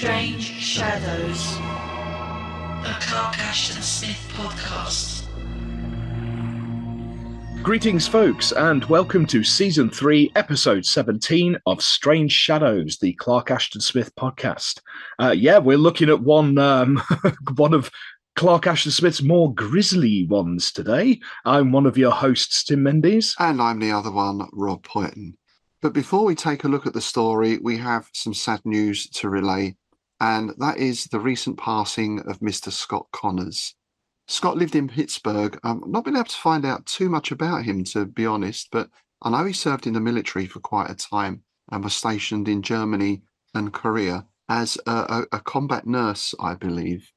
Strange Shadows, a Clark Ashton Smith podcast. Greetings, folks, and welcome to Season 3, Episode 17 of Strange Shadows, the Clark Ashton Smith podcast. We're looking at one of Clark Ashton Smith's more grisly ones today. I'm one of your hosts, Tim Mendes. And I'm the other one, Rob Poyton. But before we take a look at the story, we have some sad news to relay, and that is the recent passing of Mr. Scott Connors. Scott lived in Pittsburgh. I've not been able to find out too much about him, to be honest, but I know he served in the military for quite a time and was stationed in Germany and Korea as a combat nurse, I believe.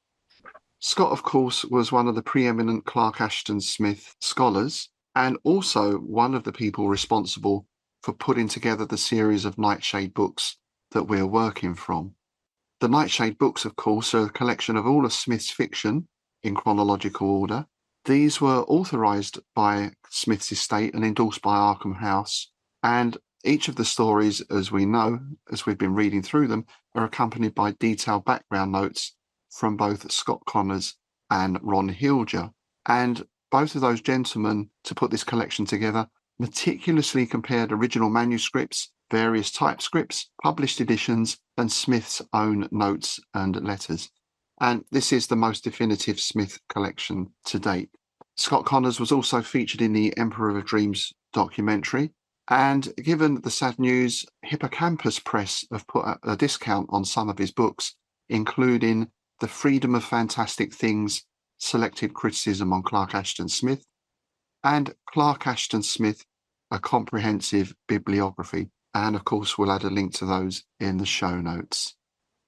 Scott, of course, was one of the preeminent Clark Ashton Smith scholars and also one of the people responsible for putting together the series of Nightshade books that we're working from. The Nightshade books, of course, are a collection of all of Smith's fiction in chronological order. These were authorised by Smith's estate and endorsed by Arkham House, and each of the stories, as we know, as we've been reading through them, are accompanied by detailed background notes from both Scott Connors and Ron Hilger. And both of those gentlemen, to put this collection together, meticulously compared original manuscripts, various typescripts, published editions, and Smith's own notes and letters. And this is the most definitive Smith collection to date. Scott Connors was also featured in the Emperor of Dreams documentary. And given the sad news, Hippocampus Press have put a discount on some of his books, including The Freedom of Fantastic Things, Selected Criticism on Clark Ashton Smith, and Clark Ashton Smith, A Comprehensive Bibliography. And of course, we'll add a link to those in the show notes.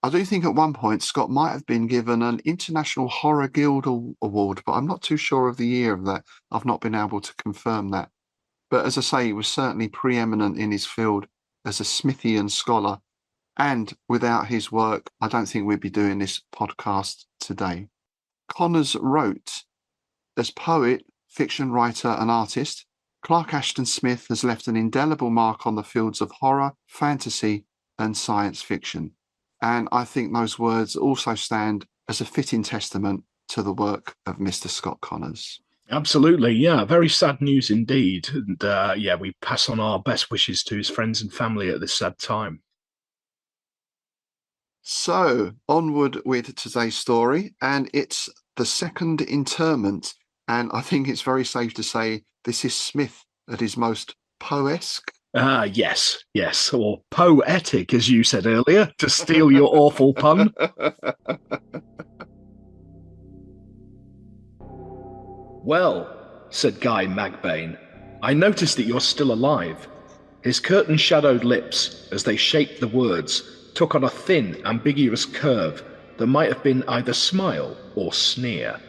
I do think at one point Scott might have been given an International Horror Guild Award, but I'm not too sure of the year of that. I've not been able to confirm that. But as I say, he was certainly preeminent in his field as a Smithian scholar. And without his work, I don't think we'd be doing this podcast today. Connors wrote, as poet, fiction writer and artist, Clark Ashton Smith has left an indelible mark on the fields of horror, fantasy and science fiction. And I think those words also stand as a fitting testament to the work of Mr. Scott Connors. Absolutely, yeah. Very sad news indeed. And we pass on our best wishes to his friends and family at this sad time. So, onward with today's story, and it's the Second Interment. And I think it's very safe to say this is Smith at his most Poe-esque. Yes, or poetic, as you said earlier, to steal your awful pun. Well, said Guy Magbane, I noticed that you're still alive. His curtain-shadowed lips, as they shaped the words, took on a thin, ambiguous curve that might have been either smile or sneer.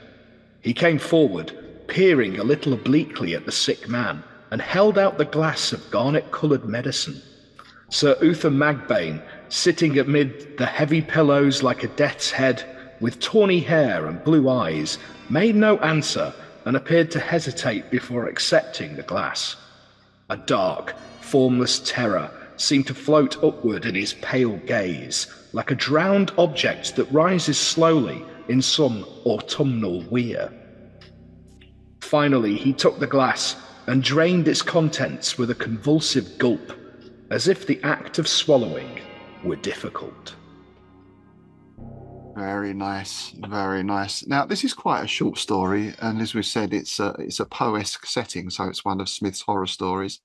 He came forward, peering a little obliquely at the sick man, and held out the glass of garnet-coloured medicine. Sir Uther Magbane, sitting amid the heavy pillows like a death's head, with tawny hair and blue eyes, made no answer and appeared to hesitate before accepting the glass. A dark, formless terror seemed to float upward in his pale gaze, like a drowned object that rises slowly in some autumnal weir. Finally, he took the glass and drained its contents with a convulsive gulp, as if the act of swallowing were difficult. Very nice, very nice. Now, this is quite a short story, and as we said, it's a Poe-esque setting, so it's one of Smith's horror stories.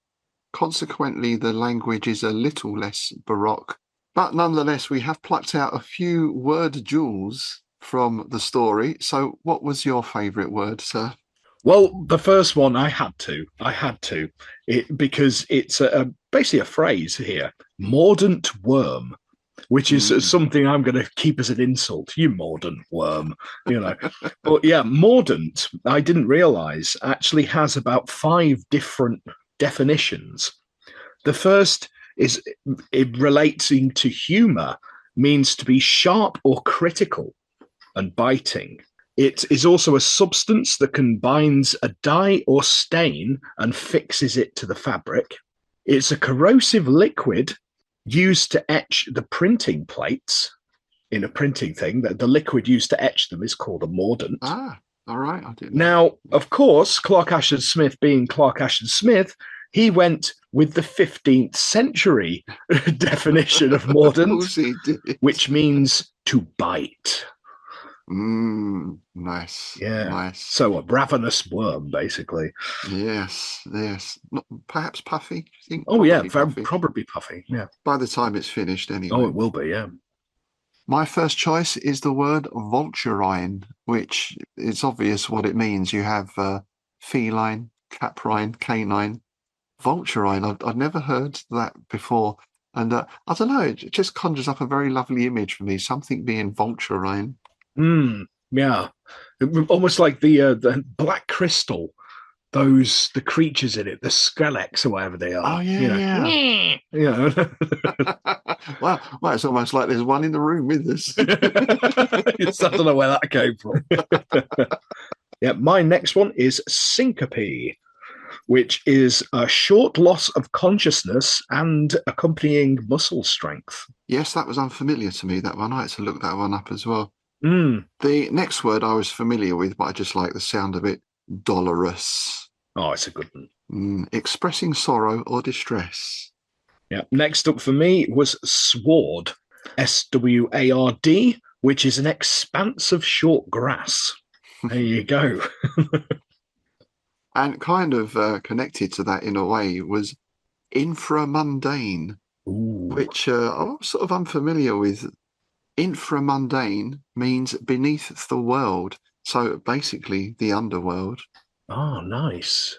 Consequently, the language is a little less baroque, but nonetheless, we have plucked out a few word jewels from the story. So what was your favourite word, sir? Well, the first one I had to, because it's basically a phrase here, mordant worm, which is something I'm going to keep as an insult. You mordant worm, But yeah, mordant, I didn't realise, actually has about 5 different definitions. The first is it relating to humour, means to be sharp or critical and biting. It is also a substance that combines a dye or stain and fixes it to the fabric. It's a corrosive liquid used to etch the printing plates. in a printing thing. The liquid used to etch them is called a mordant. Ah, all right. I didn't. Now, of course, Clark Ashton Smith being Clark Ashton Smith, he went with the 15th century definition of mordant, Of course he did. which means to bite. Nice. Yeah. Nice. So a ravenous worm, basically. Yes. Perhaps puffy, do you think? Oh, yeah, Puffy. probably puffy. Yeah. By the time it's finished, anyway. Oh, it will be, yeah. My first choice is the word vulturine, which it's obvious what it means. You have feline, caprine, canine, vulturine. I'd never heard that before. And I don't know, it just conjures up a very lovely image for me, something being vulturine. Yeah. Almost like the black crystal. The creatures in it, the Skeksis or whatever they are. Oh, yeah. Well, it's almost like there's one in the room with us. I don't know where that came from. Yeah, my next one is syncope, which is a short loss of consciousness and accompanying muscle strength. Yes, that was unfamiliar to me, that one. I had to look that one up as well. The next word I was familiar with, but I just like the sound of it, dolorous. Oh, it's a good one. Expressing sorrow or distress. Yeah. Next up for me was sward, SWARD, which is an expanse of short grass. There you go. And kind of connected to that in a way was infra-mundane, which I'm sort of unfamiliar with. Infra-mundane means beneath the world. So basically the underworld. Oh, nice.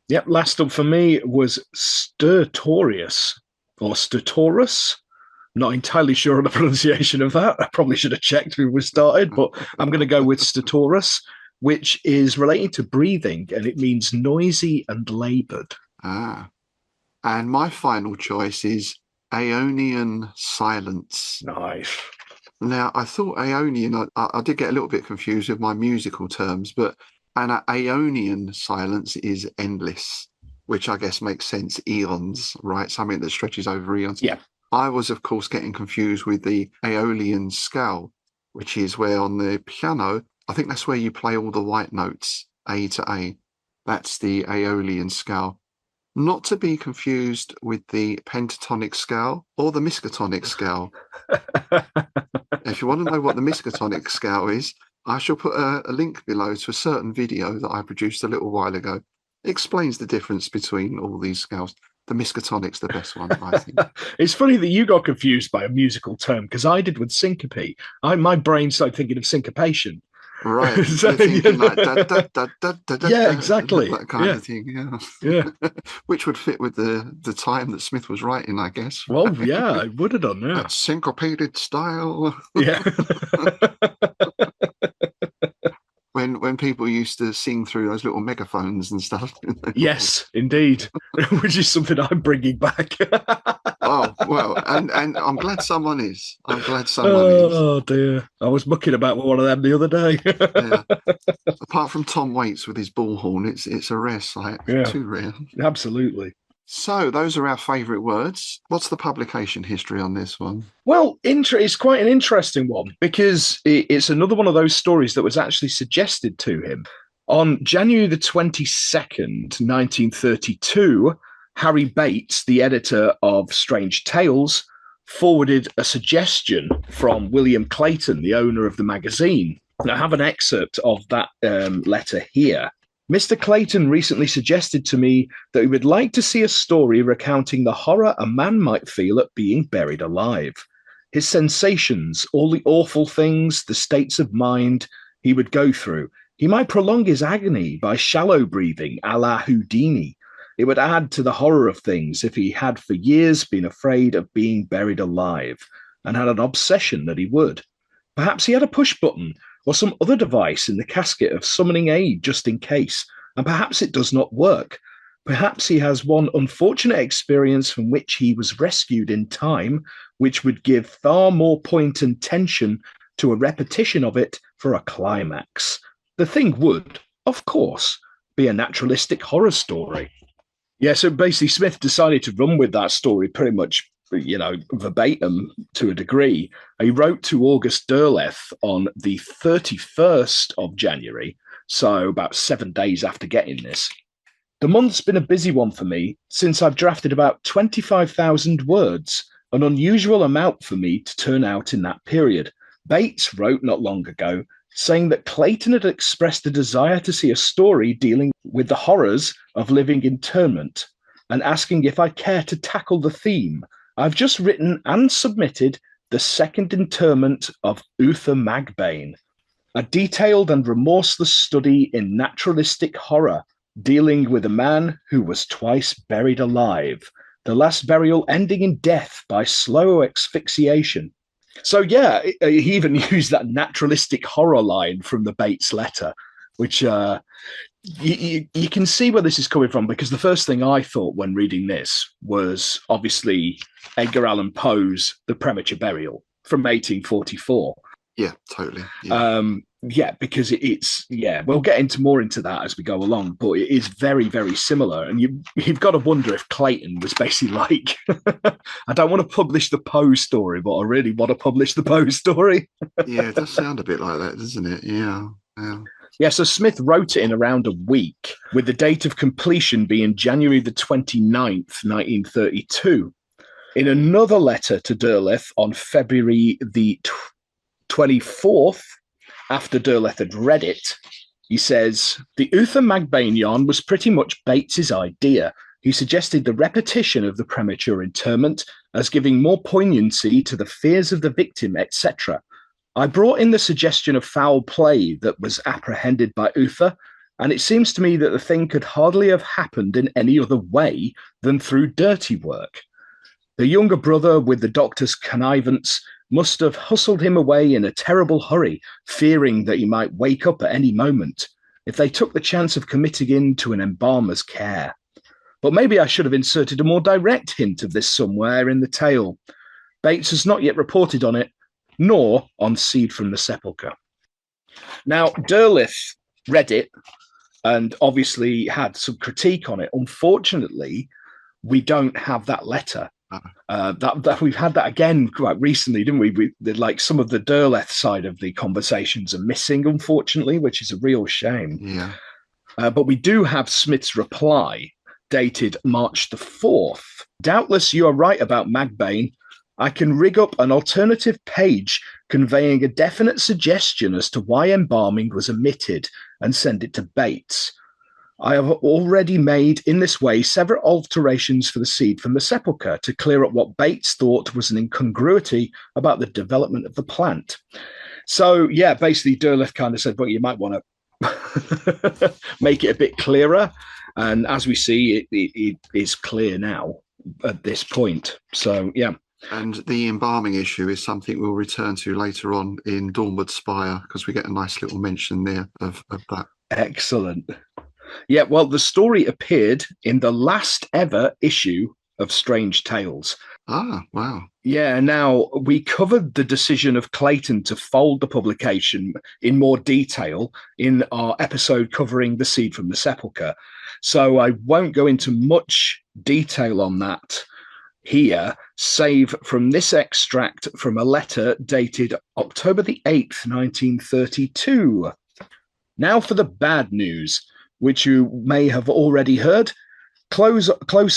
Yep, last up for me was stertorous or stertorous. Not entirely sure on the pronunciation of that. I probably should have checked before we started, but I'm going to go with stertorous, which is related to breathing, and it means noisy and laboured. Ah. And my final choice is Aeonian silence. Nice. Now, I thought Aeonian, I did get a little bit confused with my musical terms, but an Aeonian silence is endless, which I guess makes sense. Eons, right? Something that stretches over eons. Yeah. I was, of course, getting confused with the Aeolian scale, which is where on the piano, I think that's where you play all the white notes, A to A. That's the Aeolian scale. Not to be confused with the pentatonic scale or the miskatonic scale. If you want to know what the miskatonic scale is, I shall put a link below to a certain video that I produced a little while ago. It explains the difference between all these scales. The miskatonic's the best one, I think. It's funny that you got confused by a musical term, because I did with syncope. My brain started thinking of syncopation. Right. So, you're thinking like yeah, exactly. That kind of thing, yeah. Which would fit with the time that Smith was writing, I guess. Well, yeah, I would have done, yeah. That syncopated style. Yeah. When people used to sing through those little megaphones and stuff. Yes, indeed. Which is something I'm bringing back. Oh, well, and I'm glad someone is. I'm glad someone is. Oh, dear. I was mucking about with one of them the other day. Yeah. Apart from Tom Waits with his bullhorn, it's a rare sight. Yeah. Too rare. Absolutely. So those are our favourite words. What's the publication history on this one? Well, it's quite an interesting one, because it's another one of those stories that was actually suggested to him. On January the 22nd, 1932, Harry Bates, the editor of Strange Tales, forwarded a suggestion from William Clayton, the owner of the magazine. And I have an excerpt of that letter here. Mr. Clayton recently suggested to me that he would like to see a story recounting the horror a man might feel at being buried alive. His sensations, all the awful things, the states of mind he would go through. He might prolong his agony by shallow breathing, a la Houdini. It would add to the horror of things if he had for years been afraid of being buried alive and had an obsession that he would. Perhaps he had a push button or some other device in the casket of summoning aid just in case, and perhaps it does not work. Perhaps he has one unfortunate experience from which he was rescued in time, which would give far more point and tension to a repetition of it for a climax. The thing would, of course, be a naturalistic horror story. Yeah, so basically Smith decided to run with that story pretty much verbatim to a degree. He wrote to August Derleth on the 31st of January, so about 7 days after getting this. The month's been a busy one for me since I've drafted about 25,000 words, an unusual amount for me to turn out in that period. Bates wrote not long ago saying that Clayton had expressed a desire to see a story dealing with the horrors of living internment and asking if I care to tackle the theme. I've just written and submitted The Second Interment of Uther Magbane, a detailed and remorseless study in naturalistic horror, dealing with a man who was twice buried alive, the last burial ending in death by slow asphyxiation. So yeah, he even used that naturalistic horror line from the Bates letter, which you can see where this is coming from, because the first thing I thought when reading this was obviously Edgar Allan Poe's The Premature Burial from 1844. Yeah, totally. Because we'll get into more into that as we go along, but it is very, very similar. And you've got to wonder if Clayton was basically like, I don't want to publish the Poe story, but I really want to publish the Poe story. Yeah, it does sound a bit like that, doesn't it? Yeah. Yeah, so Smith wrote it in around a week, with the date of completion being January the 29th, 1932. In another letter to Derleth on February the 24th, after Derleth had read it, he says, the Uther Magbane yarn was pretty much Bates's idea. He suggested the repetition of the premature interment as giving more poignancy to the fears of the victim, etc. I brought in the suggestion of foul play that was apprehended by Uther, and it seems to me that the thing could hardly have happened in any other way than through dirty work. The younger brother, with the doctor's connivance, must have hustled him away in a terrible hurry, fearing that he might wake up at any moment, if they took the chance of committing him to an embalmer's care. But maybe I should have inserted a more direct hint of this somewhere in the tale. Bates has not yet reported on it, nor on Seed from the Sepulchre. Now, Derleth read it and obviously had some critique on it. Unfortunately, we don't have that letter. That we've had that again quite recently, didn't we? Like some of the Derleth side of the conversations are missing, unfortunately, which is a real shame. Yeah. But we do have Smith's reply, dated March the 4th. Doubtless you are right about Magbane. I can rig up an alternative page conveying a definite suggestion as to why embalming was omitted and send it to Bates. I have already made, in this way, several alterations for the Seed from the Sepulchre to clear up what Bates thought was an incongruity about the development of the plant. So, yeah, basically Derleth kind of said, well, you might want to make it a bit clearer. And as we see, it is clear now at this point. So, yeah. And the embalming issue is something we'll return to later on in Dawnward Spire, because we get a nice little mention there of that. Excellent. Yeah, well, the story appeared in the last ever issue of Strange Tales. Ah, wow. Yeah, now we covered the decision of Clayton to fold the publication in more detail in our episode covering The Seed from the Sepulchre. So I won't go into much detail on that here, save from this extract from a letter dated October the 8th, 1932. Now for the bad news, which you may have already heard. Close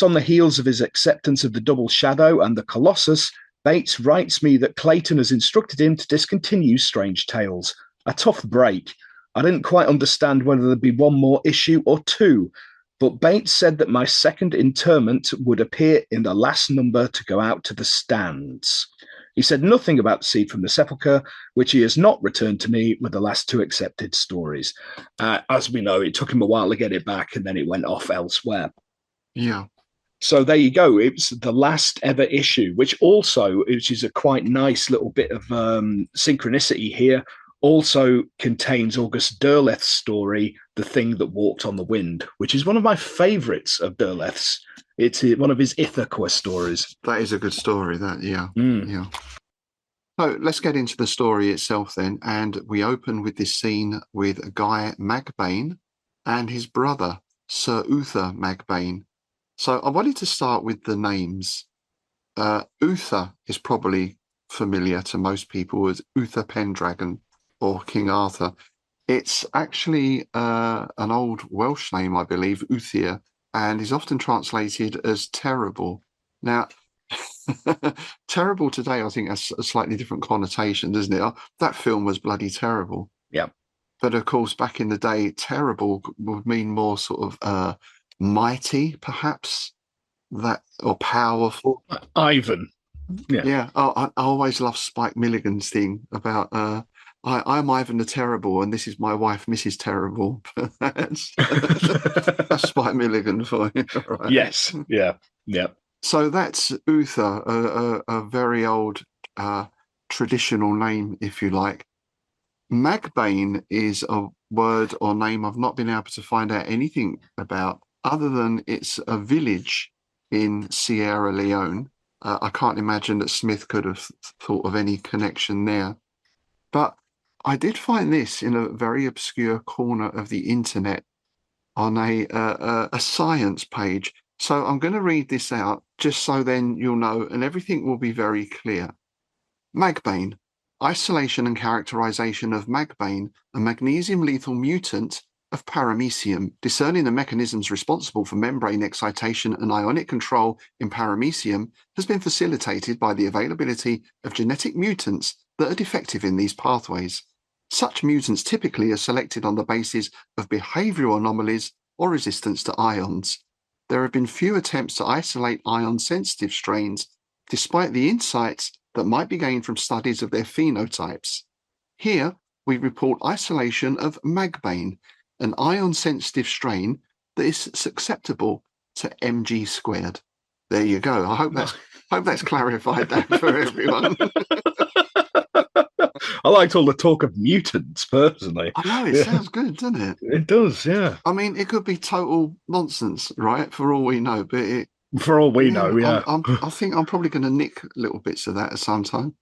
on the heels of his acceptance of the Double Shadow and the Colossus, Bates writes me that Clayton has instructed him to discontinue Strange Tales. A tough break. I didn't quite understand whether there'd be one more issue or two, but Bates said that my Second Interment would appear in the last number to go out to the stands. He said nothing about the Seed from the Sepulchre, which he has not returned to me with the last two accepted stories. As we know, it took him a while to get it back, and then it went off elsewhere. Yeah. So there you go. It's the last ever issue, which is a quite nice little bit of synchronicity here, also contains August Derleth's story, The Thing That Walked on the Wind, which is one of my favourites of Derleth's. It's one of his Ithaca stories. That is a good story, yeah. So let's get into the story itself then. And we open with this scene with Guy Magbane and his brother, Sir Uther Magbane. So I wanted to start with the names Uther is probably familiar to most people as Uther Pendragon or King Arthur. It's actually an old Welsh name, I believe, Uther, and is often translated as terrible. Now, terrible today, I think, has a slightly different connotation, doesn't it? That film was bloody terrible. Yeah. But of course, back in the day, terrible would mean more sort of mighty, perhaps, that or powerful. Ivan. Yeah. Yeah. Oh, I always love Spike Milligan's thing about I'm Ivan the Terrible, and this is my wife, Mrs. Terrible. that's Spike Milligan for you, right? Yes. Yeah. Yeah. So that's Uther, a very old traditional name, if you like. Magbane is a word or name I've not been able to find out anything about, other than it's a village in Sierra Leone. I can't imagine that Smith could have thought of any connection there. But I did find this in a very obscure corner of the internet on a science page. So I'm going to read this out just so then you'll know, and everything will be very clear. Magbane. Isolation and characterization of Magbane, a magnesium-lethal mutant of paramecium. Discerning the mechanisms responsible for membrane excitation and ionic control in paramecium has been facilitated by the availability of genetic mutants that are defective in these pathways. Such mutants typically are selected on the basis of behavioral anomalies or resistance to ions. There have been few attempts to isolate ion-sensitive strains, despite the insights that might be gained from studies of their phenotypes. Here, we report isolation of Magbane, an ion-sensitive strain that is susceptible to Mg squared. There you go. I hope that's clarified that for everyone. I liked all the talk of mutants, personally. I know, it sounds good, doesn't it? It does, yeah. I mean, it could be total nonsense, right? For all we know, but for all we know, yeah. I think I'm probably going to nick little bits of that at some time.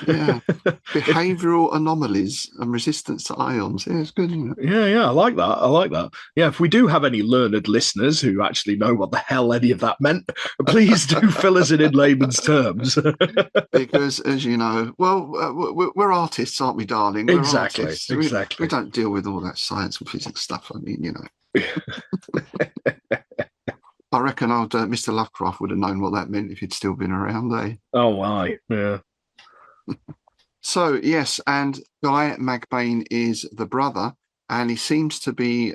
Yeah. Behavioral anomalies and resistance to ions. Yeah, it's good, isn't it? Yeah, I like that. Yeah, if we do have any learned listeners who actually know what the hell any of that meant, please do fill us in layman's terms. Because, as you know, well, we're artists, aren't we, darling? We're exactly. Artists. Exactly. We don't deal with all that science and physics stuff. I mean, you know. I reckon old Mr. Lovecraft would have known what that meant if he'd still been around, eh? Oh, why? Yeah. So, yes, and Guy Magbane is the brother, and he seems to be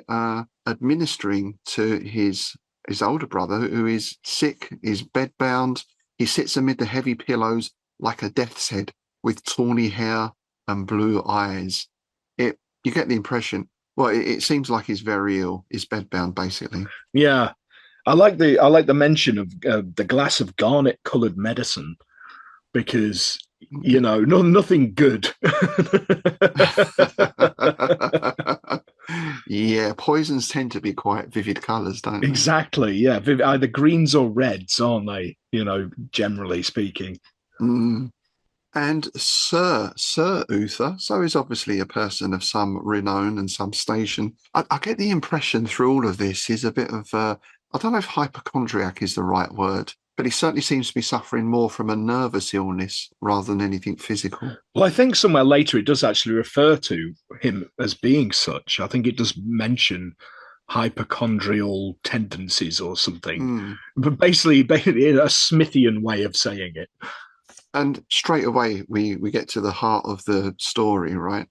administering to his older brother, who is sick, is bedbound. He sits amid the heavy pillows like a death's head with tawny hair and blue eyes. You get the impression, well, it seems like he's very ill. He's bedbound, basically. Yeah. I like the mention of the glass of garnet-coloured medicine, because you know, nothing good. Yeah, poisons tend to be quite vivid colours, don't they? Exactly. Yeah, either greens or reds, aren't they? You know, generally speaking. Mm. And Sir Uther, so he's obviously a person of some renown and some station. I get the impression through all of this he's a bit of I don't know if hypochondriac is the right word, but he certainly seems to be suffering more from a nervous illness rather than anything physical. Well, I think somewhere later it does actually refer to him as being such. I think it does mention hypochondrial tendencies or something, but basically in a Smithian way of saying it. And straight away, we get to the heart of the story, right?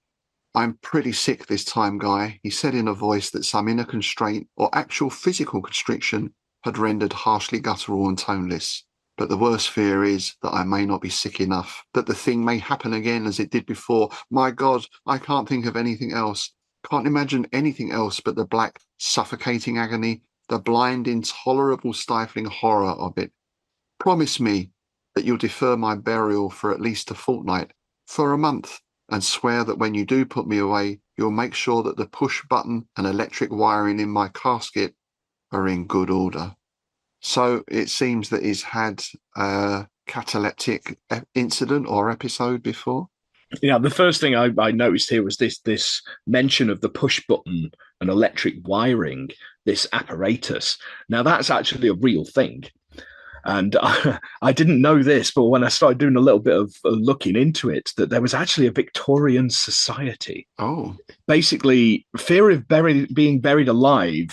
I'm pretty sick this time, Guy, he said in a voice that some inner constraint or actual physical constriction had rendered harshly guttural and toneless. But the worst fear is that I may not be sick enough, that the thing may happen again as it did before. My God, I can't think of anything else. Can't imagine anything else but the black, suffocating agony, the blind, intolerable, stifling horror of it. Promise me that you'll defer my burial for at least a fortnight, for a month, and swear that when you do put me away, you'll make sure that the push button and electric wiring in my casket are in good order. So it seems that he's had a cataleptic incident or episode before. Yeah, the first thing I noticed here was this mention of the push button and electric wiring, this apparatus. Now, that's actually a real thing. And I didn't know this, but when I started doing a little bit of looking into it, that there was actually a Victorian society. Oh, Basically, fear of being buried alive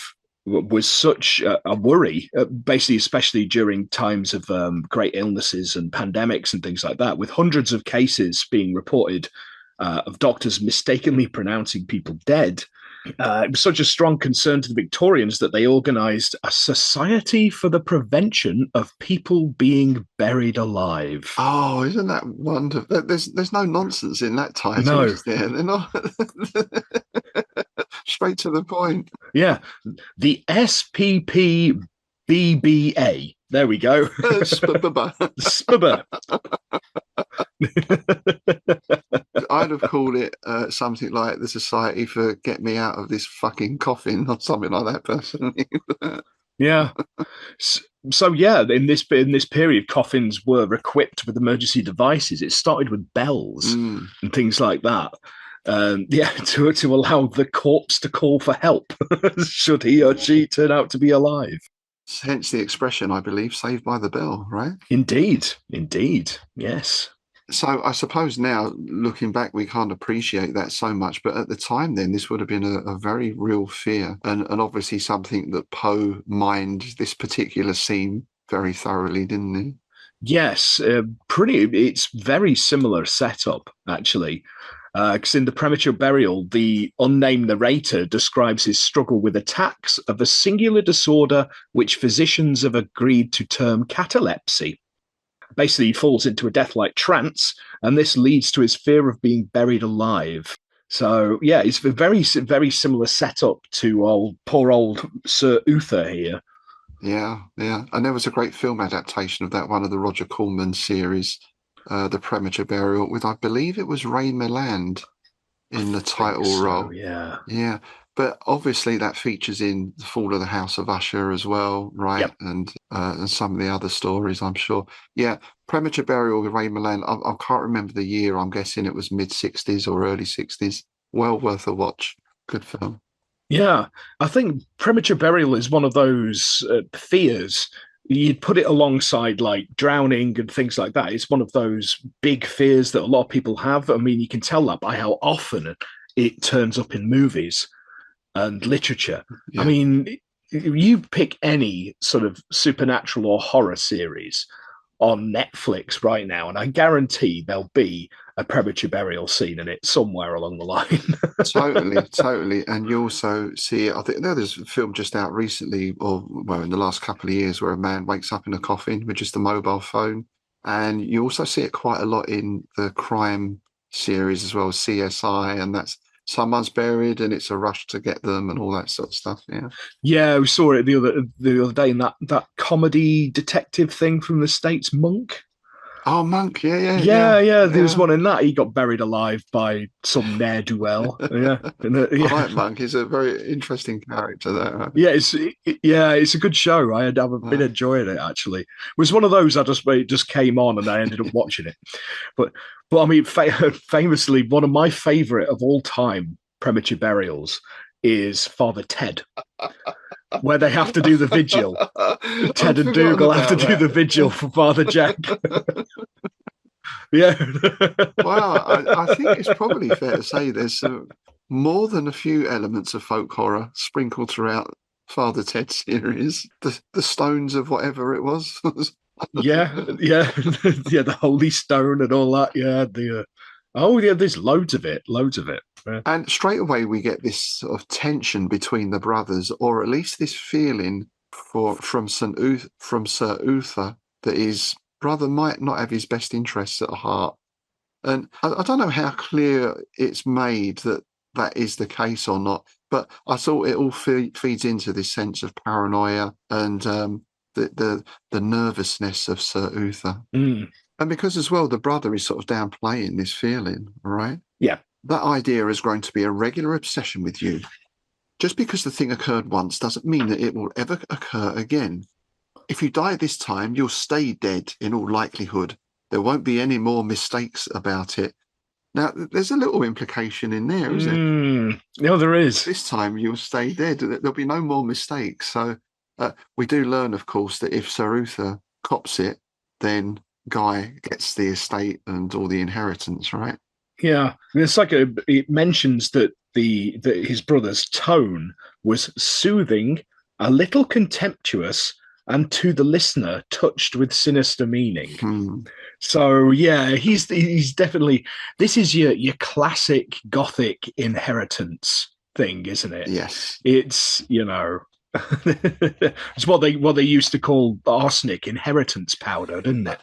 was such a worry, basically, especially during times of great illnesses and pandemics and things like that, with hundreds of cases being reported of doctors mistakenly pronouncing people dead. It was such a strong concern to the Victorians that they organised a society for the prevention of people being buried alive. oh, isn't that wonderful? There's no nonsense in that title, No, is there? They're not straight to the point. yeah, the SPPBBA. There we go. Spubba. I'd have called it something like the Society for Get Me Out of This Fucking Coffin or something like that, personally. Yeah. So yeah, in this period, coffins were equipped with emergency devices. It started with bells and things like that. To allow the corpse to call for help should he or she turn out to be alive. Hence the expression, I believe, "saved by the bell," right? Indeed, yes. So I suppose now, looking back, we can't appreciate that so much. But at the time then, this would have been a very real fear and obviously something that Poe mined this particular scene very thoroughly, didn't he? Yes, it's very similar setup, actually. Because in the premature burial, the unnamed narrator describes his struggle with attacks of a singular disorder which physicians have agreed to term catalepsy. Basically, he falls into a death-like trance, and this leads to his fear of being buried alive. So, yeah, it's a very, very similar setup to poor old Sir Uther here. Yeah. And there was a great film adaptation of that, one of the Roger Corman series, The Premature Burial, with, I believe it was Ray Milland in the title role. Yeah. But obviously that features in The Fall of the House of Usher as well, right? Yep. And some of the other stories, I'm sure. Yeah, Premature Burial with Ray Milland. I can't remember the year. I'm guessing it was mid-60s or early 60s. Well worth a watch. Good film. Yeah, I think premature burial is one of those fears. You'd put it alongside like drowning and things like that. It's one of those big fears that a lot of people have. I mean, you can tell that by how often it turns up in movies and literature. Yeah. I mean, you pick any sort of supernatural or horror series on Netflix right now, and I guarantee there'll be a premature burial scene in it somewhere along the line. Totally. And you also see, I think there's a film just out recently, or well, in the last couple of years, where a man wakes up in a coffin with just a mobile phone. And you also see it quite a lot in the crime series as well, CSI, and that's someone's buried and it's a rush to get them and all that sort of stuff. Yeah, we saw it the other day in that comedy detective thing from the States, Monk. Oh, Monk, yeah. There's one in that. He got buried alive by some ne'er-do-well. Yeah. I like Monk. He's a very interesting character there. Right? It's a good show. I've been enjoying it, actually. It was one of those it just came on and I ended up watching it. But I mean, famously, one of my favorite of all time premature burials is Father Ted, where they have to do the vigil. Ted and Dougal have to do the vigil for Father Jack. Yeah. Well, I think it's probably fair to say there's more than a few elements of folk horror sprinkled throughout Father Ted series. The stones of whatever it was. yeah, the Holy Stone and all that. Yeah, there's loads of it. Yeah. And straight away we get this sort of tension between the brothers, or at least this feeling from Sir Uther that his brother might not have his best interests at heart. And I don't know how clear it's made that is the case or not, but I thought it all feeds into this sense of paranoia and the nervousness of Sir Uther. And because as well the brother is sort of downplaying this feeling, right? Yeah. That idea has grown to be a regular obsession with you. Just because the thing occurred once doesn't mean that it will ever occur again. If you die this time, you'll stay dead in all likelihood. There won't be any more mistakes about it. Now, there's a little implication in there, isn't there? No, there is. This time you'll stay dead. There'll be no more mistakes. So we do learn, of course, that if Sir Uther cops it, then Guy gets the estate and all the inheritance, right? Yeah, it's like it mentions that that his brother's tone was soothing, a little contemptuous, and to the listener touched with sinister meaning. Hmm. So yeah, he's definitely, this is your classic Gothic inheritance thing, isn't it? Yes. It's, it's what they used to call arsenic inheritance powder, didn't it?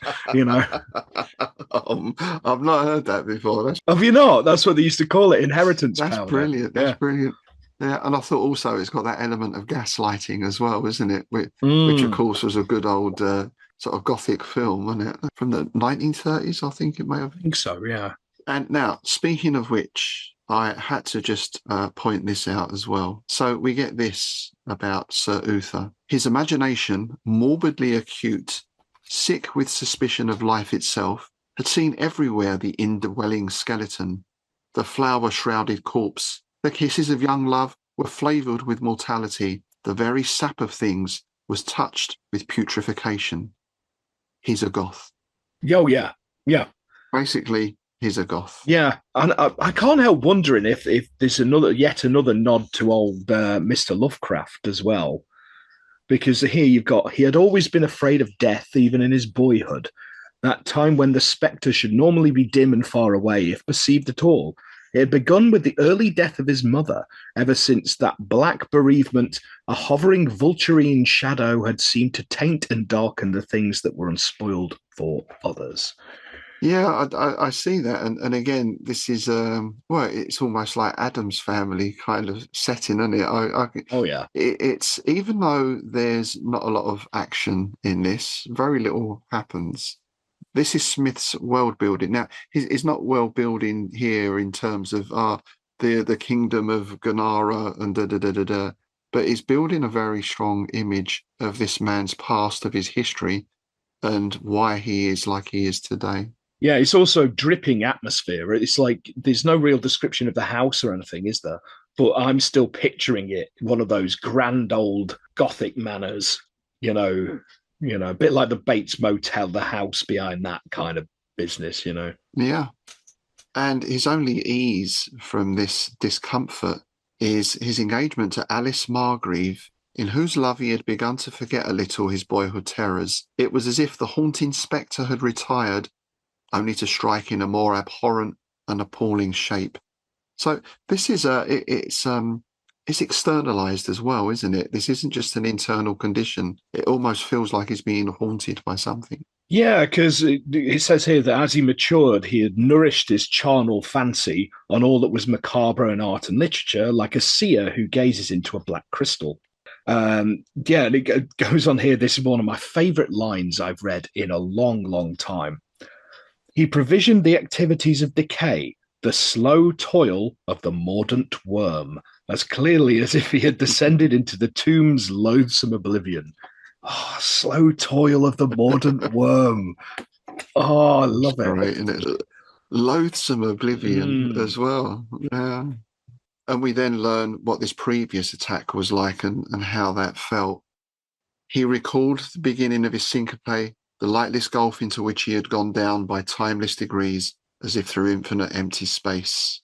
I've not heard that before. Have you not? That's what they used to call it, inheritance That's powder. brilliant. That's Yeah. brilliant. Yeah, and I thought also it's got that element of gaslighting as well, isn't it? Which of course was a good old sort of Gothic film, wasn't it? From the 1930s, I think it may have been. I think so, yeah. And now, speaking of which, I had to just point this out as well. So we get this about Sir Uther. His imagination, morbidly acute, sick with suspicion of life itself, had seen everywhere the indwelling skeleton, the flower-shrouded corpse. The kisses of young love were flavoured with mortality. The very sap of things was touched with putrefaction. He's a goth. Oh, yeah. Yeah. Basically, he's a goth. Yeah. And I can't help wondering if there's yet another nod to old Mr. Lovecraft as well. Because here you've got, he had always been afraid of death, even in his boyhood. That time when the spectre should normally be dim and far away, if perceived at all. It had begun with the early death of his mother. Ever since that black bereavement, a hovering vulturine shadow had seemed to taint and darken the things that were unspoiled for others. Yeah, I see that. And again, this is, well, it's almost like Addams Family kind of setting, isn't it? Oh, yeah. It's, even though there's not a lot of action in this, very little happens. This is Smith's world building. Now, he's not world building here in terms of the kingdom of Granara and da, but he's building a very strong image of this man's past, of his history, and why he is like he is today. Yeah, it's also dripping atmosphere. It's like there's no real description of the house or anything, is there? But I'm still picturing it, one of those grand old Gothic manors, a bit like the Bates Motel, the house behind that kind of business, Yeah. And his only ease from this discomfort is his engagement to Alice Margreave, in whose love he had begun to forget a little his boyhood terrors. It was as if the haunting spectre had retired, only to strike in a more abhorrent and appalling shape. So this is it's externalized as well, isn't it? This isn't just an internal condition. It almost feels like he's being haunted by something. Yeah, because it says here that as he matured, he had nourished his charnel fancy on all that was macabre in art and literature, like a seer who gazes into a black crystal. And it goes on here. This is one of my favorite lines I've read in a long, long time. He provisioned the activities of decay, the slow toil of the mordant worm, as clearly as if he had descended into the tomb's loathsome oblivion. Oh, slow toil of the mordant worm. Oh, I love it. Right, and it loathsome oblivion as well. Yeah. And we then learn what this previous attack was like and how that felt. He recalled the beginning of his syncope, the lightless gulf into which he had gone down by timeless degrees, as if through infinite empty space.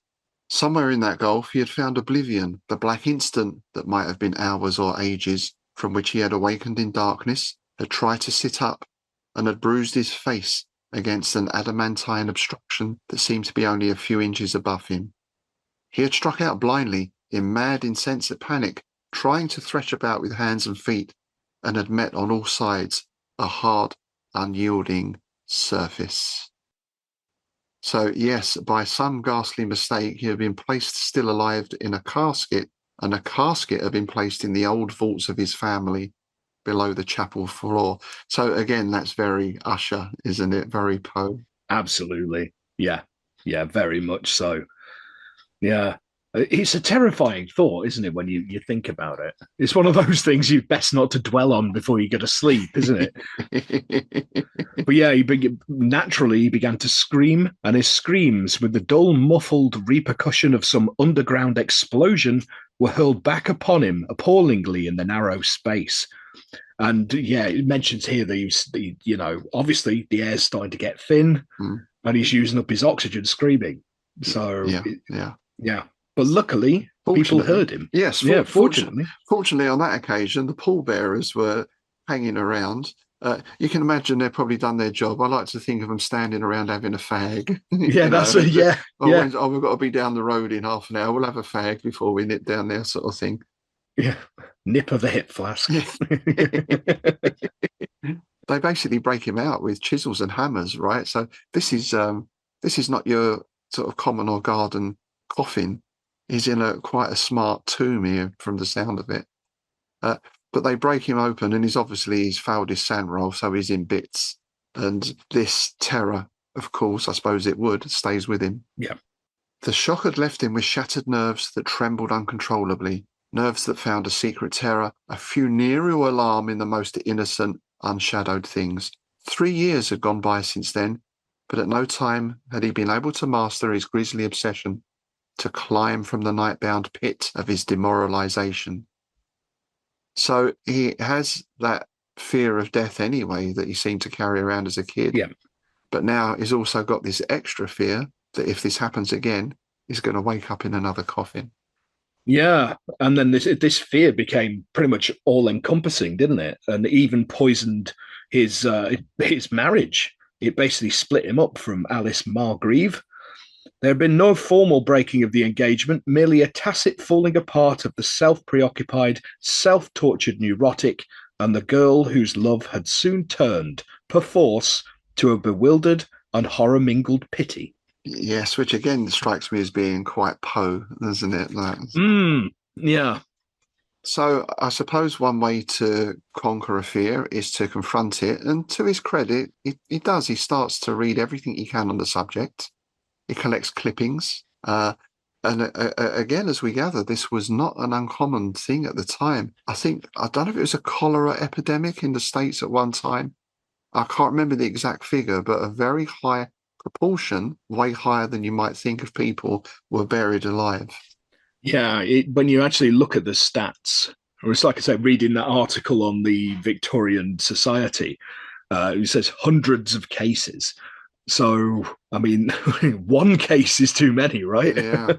Somewhere in that gulf he had found oblivion, the black instant that might have been hours or ages, from which he had awakened in darkness, had tried to sit up, and had bruised his face against an adamantine obstruction that seemed to be only a few inches above him. He had struck out blindly, in mad, insensate panic, trying to thresh about with hands and feet, and had met on all sides a hard, unyielding surface. So, yes, by some ghastly mistake, he had been placed still alive in a casket, and a casket had been placed in the old vaults of his family below the chapel floor. So, again, that's very Usher, isn't it? Very Poe. Absolutely. Yeah. Yeah, very much so. Yeah. It's a terrifying thought, isn't it, when you think about it? It's one of those things you've best not to dwell on before you go to sleep, isn't it? But yeah, naturally he began to scream, and his screams, with the dull, muffled repercussion of some underground explosion, were hurled back upon him appallingly in the narrow space. And yeah, it mentions here that obviously the air's starting to get thin, and he's using up his oxygen screaming. So yeah. But luckily, people Fortunately, heard him. yes. Fortunately, on that occasion, the pallbearers were hanging around. You can imagine they've probably done their job. I like to think of them standing around having a fag. Yeah, We've got to be down the road in half an hour. We'll have a fag before we nip down there, sort of thing. Yeah, nip of the hip flask. They basically break him out with chisels and hammers, right? So this is not your sort of common or garden coffin. He's in quite a smart tomb here, from the sound of it. But they break him open, and he's failed his sand roll, so he's in bits. And this terror, of course, I suppose it would, stays with him. Yeah. The shock had left him with shattered nerves that trembled uncontrollably, nerves that found a secret terror, a funereal alarm in the most innocent, unshadowed things. 3 years had gone by since then, but at no time had he been able to master his grisly obsession to climb from the night-bound pit of his demoralization. So he has that fear of death anyway that he seemed to carry around as a kid. Yeah. But now he's also got this extra fear that if this happens again, he's going to wake up in another coffin. Yeah, and then this fear became pretty much all-encompassing, didn't it? And even poisoned his marriage. It basically split him up from Alice Margreave. There had been no formal breaking of the engagement, merely a tacit falling apart of the self-preoccupied, self-tortured neurotic and the girl whose love had soon turned, perforce, to a bewildered and horror-mingled pity. Yes, which again strikes me as being quite Poe, doesn't it? Yeah. So I suppose one way to conquer a fear is to confront it. And to his credit, he does. He starts to read everything he can on the subject. He collects clippings. Again, as we gather, this was not an uncommon thing at the time. I don't know if it was a cholera epidemic in the States at one time. I can't remember the exact figure, but a very high proportion, way higher than you might think, of people were buried alive. Yeah, when you actually look at the stats, or it's like I said, reading that article on the Victorian Society, it says hundreds of cases. So, I mean, one case is too many, right? Yeah.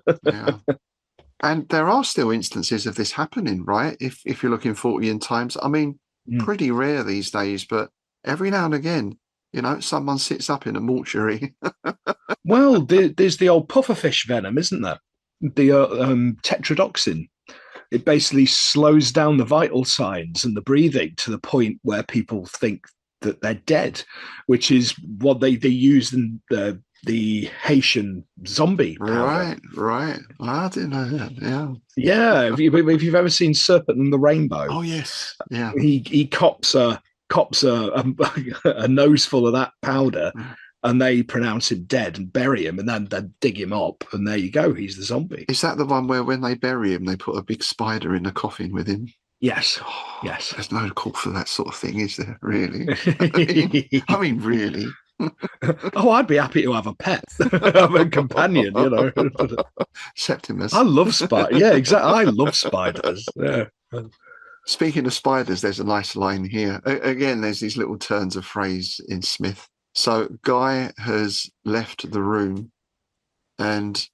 And there are still instances of this happening, right? If you're looking 40 in times, I mean, pretty rare these days, but every now and again, someone sits up in a mortuary. Well, there's the old pufferfish venom, isn't there? The tetrodotoxin. It basically slows down the vital signs and the breathing to the point where people think that they're dead, which is what they used in the Haitian zombie powder. Right. I didn't know that. Yeah. If you've ever seen Serpent and the Rainbow, oh yes, yeah. He cops a nose full of that powder, and they pronounce him dead and bury him, and then dig him up, and there you go. He's the zombie. Is that the one where when they bury him, they put a big spider in the coffin with him? Yes. Oh, yes. There's no call for that sort of thing, is there? Really? I mean, really? Oh, I'd be happy to have a pet, have a companion, Septimus. I love spiders. Yeah, exactly. I love spiders. Yeah. Speaking of spiders, there's a nice line here. Again, there's these little turns of phrase in Smith. So Guy has left the room, and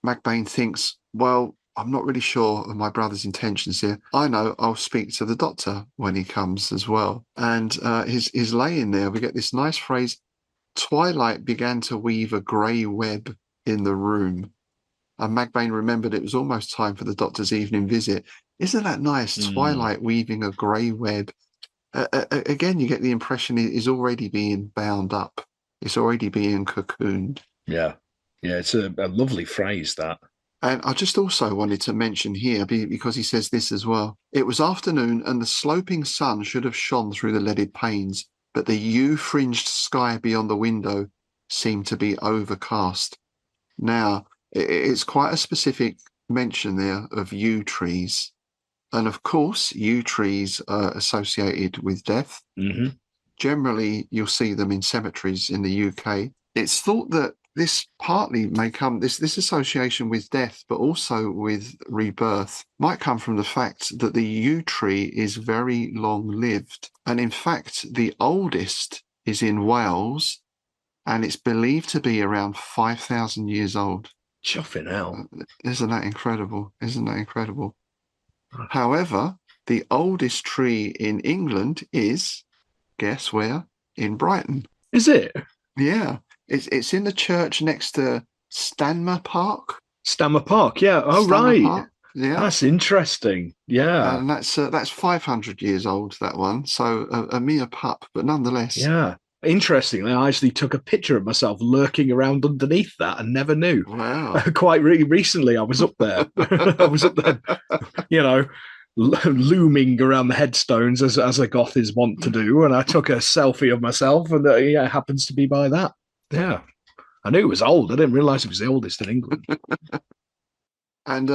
Magbane thinks, well, I'm not really sure of my brother's intentions here. I know I'll speak to the doctor when he comes as well. And he's laying there. We get this nice phrase, twilight began to weave a grey web in the room. And Magbane remembered it was almost time for the doctor's evening visit. Isn't that nice? Twilight weaving a grey web. Again, you get the impression it is already being bound up. It's already being cocooned. Yeah, it's a lovely phrase, that. And I just also wanted to mention here, because he says this as well. It was afternoon and the sloping sun should have shone through the leaded panes, but the yew-fringed sky beyond the window seemed to be overcast. Now, it's quite a specific mention there of yew trees. And of course, yew trees are associated with death. Mm-hmm. Generally, you'll see them in cemeteries in the UK. It's thought that this partly may come, this association with death, but also with rebirth, might come from the fact that the yew tree is very long-lived. And in fact, the oldest is in Wales, and it's believed to be around 5,000 years old. Chuffing hell. Isn't that incredible? Isn't that incredible? However, the oldest tree in England is, guess where? In Brighton. Is it? Yeah. It's in the church next to Stanmer Park. Stanmer Park, yeah. Oh, Stanmer right. Park. Yeah. That's interesting. Yeah. And that's 500 years old, that one. So a mere pup, but nonetheless. Yeah. Interestingly, I actually took a picture of myself lurking around underneath that and never knew. Wow. Quite recently, I was up there. I was up there, you know, looming around the headstones as a goth is wont to do. And I took a selfie of myself, and yeah, it happens to be by that. Yeah. I knew it was old. I didn't realise it was the oldest in England. And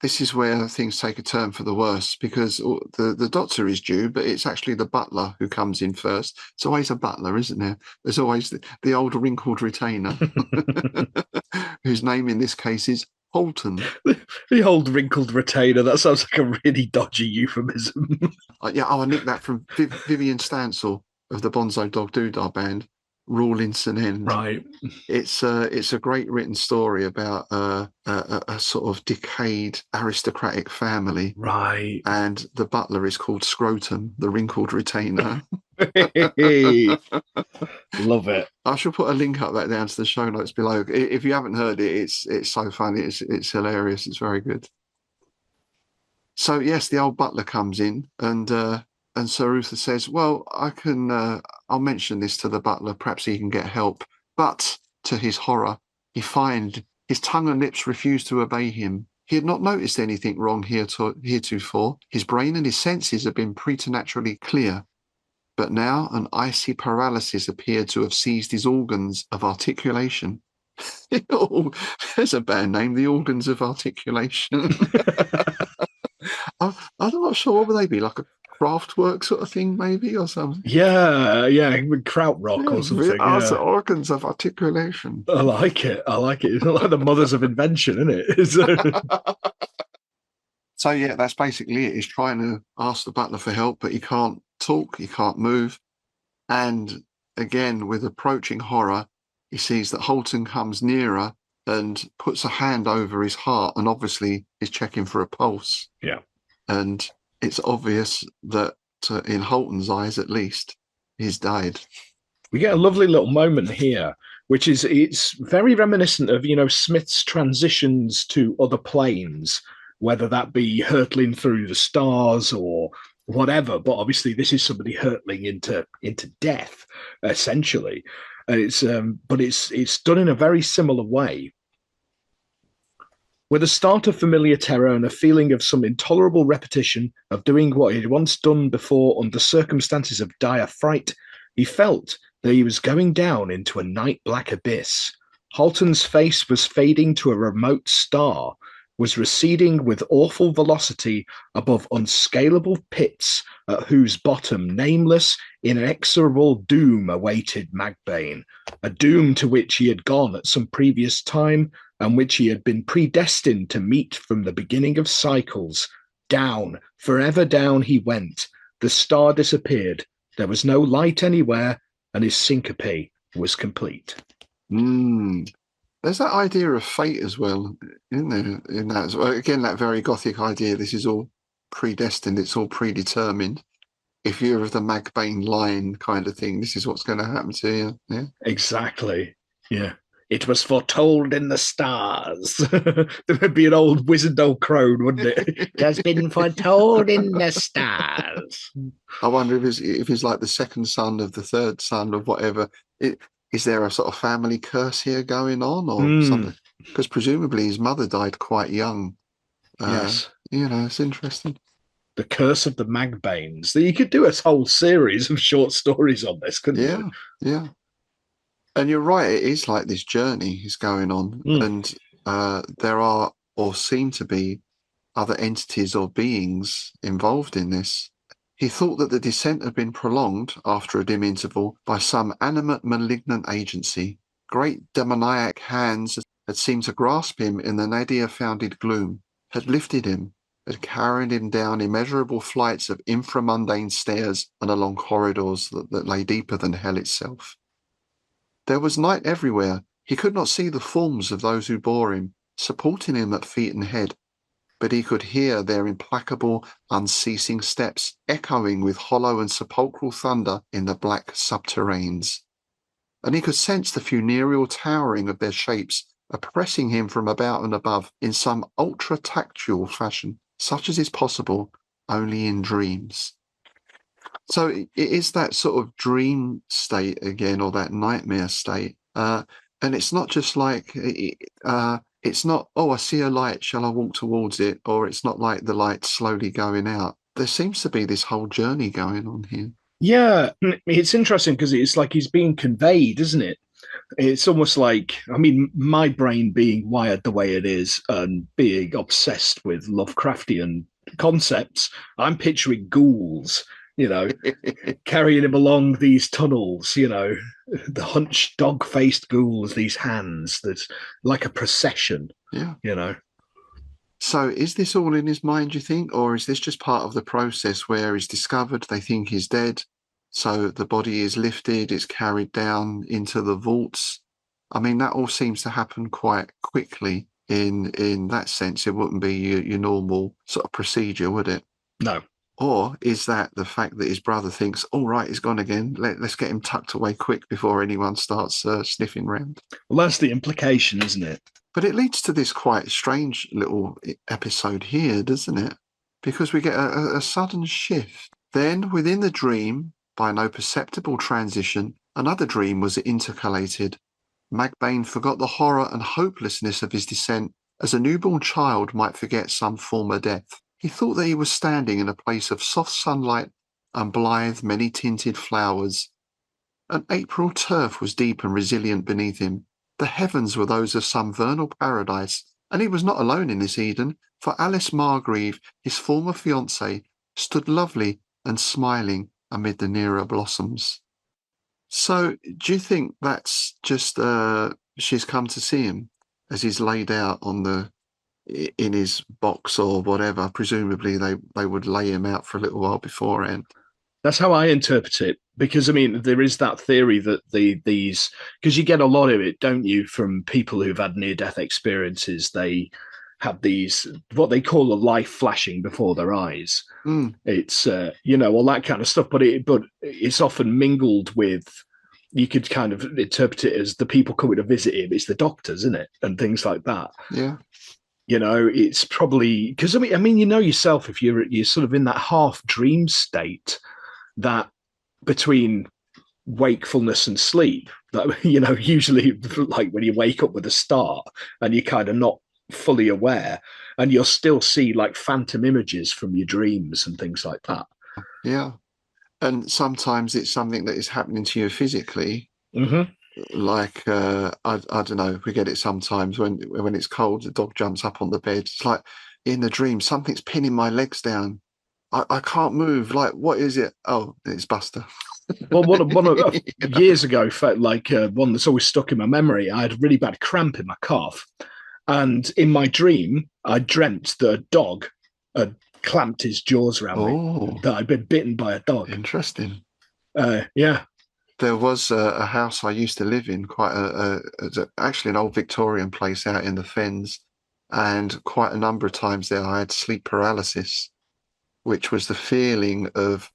this is where things take a turn for the worse, because the doctor is due, but it's actually the butler who comes in first. It's always a butler, isn't there? There's always the old wrinkled retainer, whose name in this case is Holton. The old wrinkled retainer. That sounds like a really dodgy euphemism. Yeah, I nicked that from Vivian Stansel of the Bonzo Dog Doodah band, Rawlinson End. Right. It's a great written story about a sort of decayed aristocratic family. Right. And the butler is called Scrotum, the wrinkled retainer. Love it. I shall put a link up that down to the show notes below. If you haven't heard it, it's so funny. It's hilarious. It's very good. So yes, the old butler comes in, and Sir Uther says, "Well, I can. I'll mention this to the butler. Perhaps he can get help." But to his horror, he finds his tongue and lips refuse to obey him. He had not noticed anything wrong heretofore. His brain and his senses had been preternaturally clear. But now an icy paralysis appeared to have seized his organs of articulation. Oh, there's a band name, the Organs of Articulation. I'm not sure. What would they be? Like a Kraftwerk sort of thing, maybe, or something? Yeah, krautrock or something. Yeah. Organs of Articulation. I like it. It's like the mothers of invention, isn't it? So yeah, that's basically it. He's trying to ask the butler for help, but he can't talk, he can't move. And again, with approaching horror, he sees that Holton comes nearer and puts a hand over his heart, and obviously is checking for a pulse. Yeah. And it's obvious that in Holton's eyes, at least, he's died. We get a lovely little moment here, which is, it's very reminiscent of, Smith's transitions to other planes, whether that be hurtling through the stars or whatever. But obviously this is somebody hurtling into death, essentially. It's done in a very similar way. With a start of familiar terror and a feeling of some intolerable repetition of doing what he had once done before under circumstances of dire fright, he felt that he was going down into a night-black abyss. Holton's face was fading to a remote star, was receding with awful velocity above unscalable pits at whose bottom nameless, inexorable doom awaited Magbane, a doom to which he had gone at some previous time and which he had been predestined to meet from the beginning of cycles. Down, forever down he went. The star disappeared. There was no light anywhere, and his syncope was complete. There's that idea of fate as well, isn't there? In that as well. Again, that very Gothic idea. This is all predestined. It's all predetermined. If you're of the Magbane line kind of thing, this is what's going to happen to you. Yeah, exactly. Yeah, it was foretold in the stars. There would be an old wizard old crone, wouldn't it? It has been foretold in the stars. I wonder if he's like the second son of the third son of whatever. Is there a sort of family curse here going on, or something? Because presumably his mother died quite young. Yes. It's interesting. The Curse of the Magbanes. You could do a whole series of short stories on this, couldn't you? Yeah. And you're right, it is like this journey is going on. And there are, or seem to be, other entities or beings involved in this. He thought that the descent had been prolonged after a dim interval by some animate malignant agency, Great demoniac hands had seemed to grasp him in the nadir-founded gloom, had lifted him, had carried him down immeasurable flights of infra-mundane stairs and along corridors that lay deeper than hell itself. There was night everywhere. He could not see the forms of those who bore him, supporting him at feet and head, but he could hear their implacable, unceasing steps echoing with hollow and sepulchral thunder in the black subterranes. And he could sense the funereal towering of their shapes oppressing him from about and above in some ultra-tactual fashion, such as is possible only in dreams. So it is that sort of dream state again, or that nightmare state. And it's not just like, it's not, oh, I see a light, shall I walk towards it? Or it's not like the light slowly going out. There seems to be this whole journey going on here. Yeah, it's interesting because it's like he's being conveyed, isn't it? It's almost like, I mean, my brain being wired the way it is and being obsessed with Lovecraftian concepts, I'm picturing ghouls, carrying him along these tunnels, the hunched dog-faced ghouls, these hands, that's like a procession, Yeah. So is this all in his mind, do you think? Or is this just part of the process where he's discovered, they think he's dead, so the body is lifted, it's carried down into the vaults? I mean, that all seems to happen quite quickly in that sense. It wouldn't be your normal sort of procedure, would it? No. Or is that the fact that his brother thinks, all right, he's gone again, let's get him tucked away quick before anyone starts sniffing round? Well, that's the implication, isn't it? But it leads to this quite strange little episode here, doesn't it? Because we get a sudden shift. Then, within the dream, by no perceptible transition, another dream was intercalated. Magbane forgot the horror and hopelessness of his descent as a newborn child might forget some former death. He thought that he was standing in a place of soft sunlight and blithe, many-tinted flowers. An April turf was deep and resilient beneath him. The heavens were those of some vernal paradise, and he was not alone in this Eden, for Alice Margreave, his former fiancée, stood lovely and smiling amid the nearer blossoms. So, do you think that's just she's come to see him as he's laid out in his box or whatever? Presumably, they would lay him out for a little while beforehand. That's how I interpret it, because I mean, there is that theory that these, because you get a lot of it, don't you, from people who've had near-death experiences. They have these, what they call a life flashing before their eyes. It's all that kind of stuff, but it's often mingled with, you could kind of interpret it as the people coming to visit him. It's the doctors, isn't it, and things like that. Yeah. It's probably because I mean, yourself, if you're sort of in that half dream state, that between wakefulness and sleep, that usually like when you wake up with a start and you're kind of not fully aware, and you'll still see like phantom images from your dreams and things like that. Yeah. And sometimes it's something that is happening to you physically. Mm-hmm. Like, I don't know, we get it sometimes when it's cold, the dog jumps up on the bed. It's like in the dream, something's pinning my legs down. I can't move. Like, what is it? Oh, it's Buster. Well, one of years ago, like one that's always stuck in my memory, I had a really bad cramp in my calf. And in my dream, I dreamt that a dog had clamped his jaws around me, that I'd been bitten by a dog. Interesting. Yeah. There was a house I used to live in, actually an old Victorian place out in the Fens, and quite a number of times there I had sleep paralysis, which was the feeling of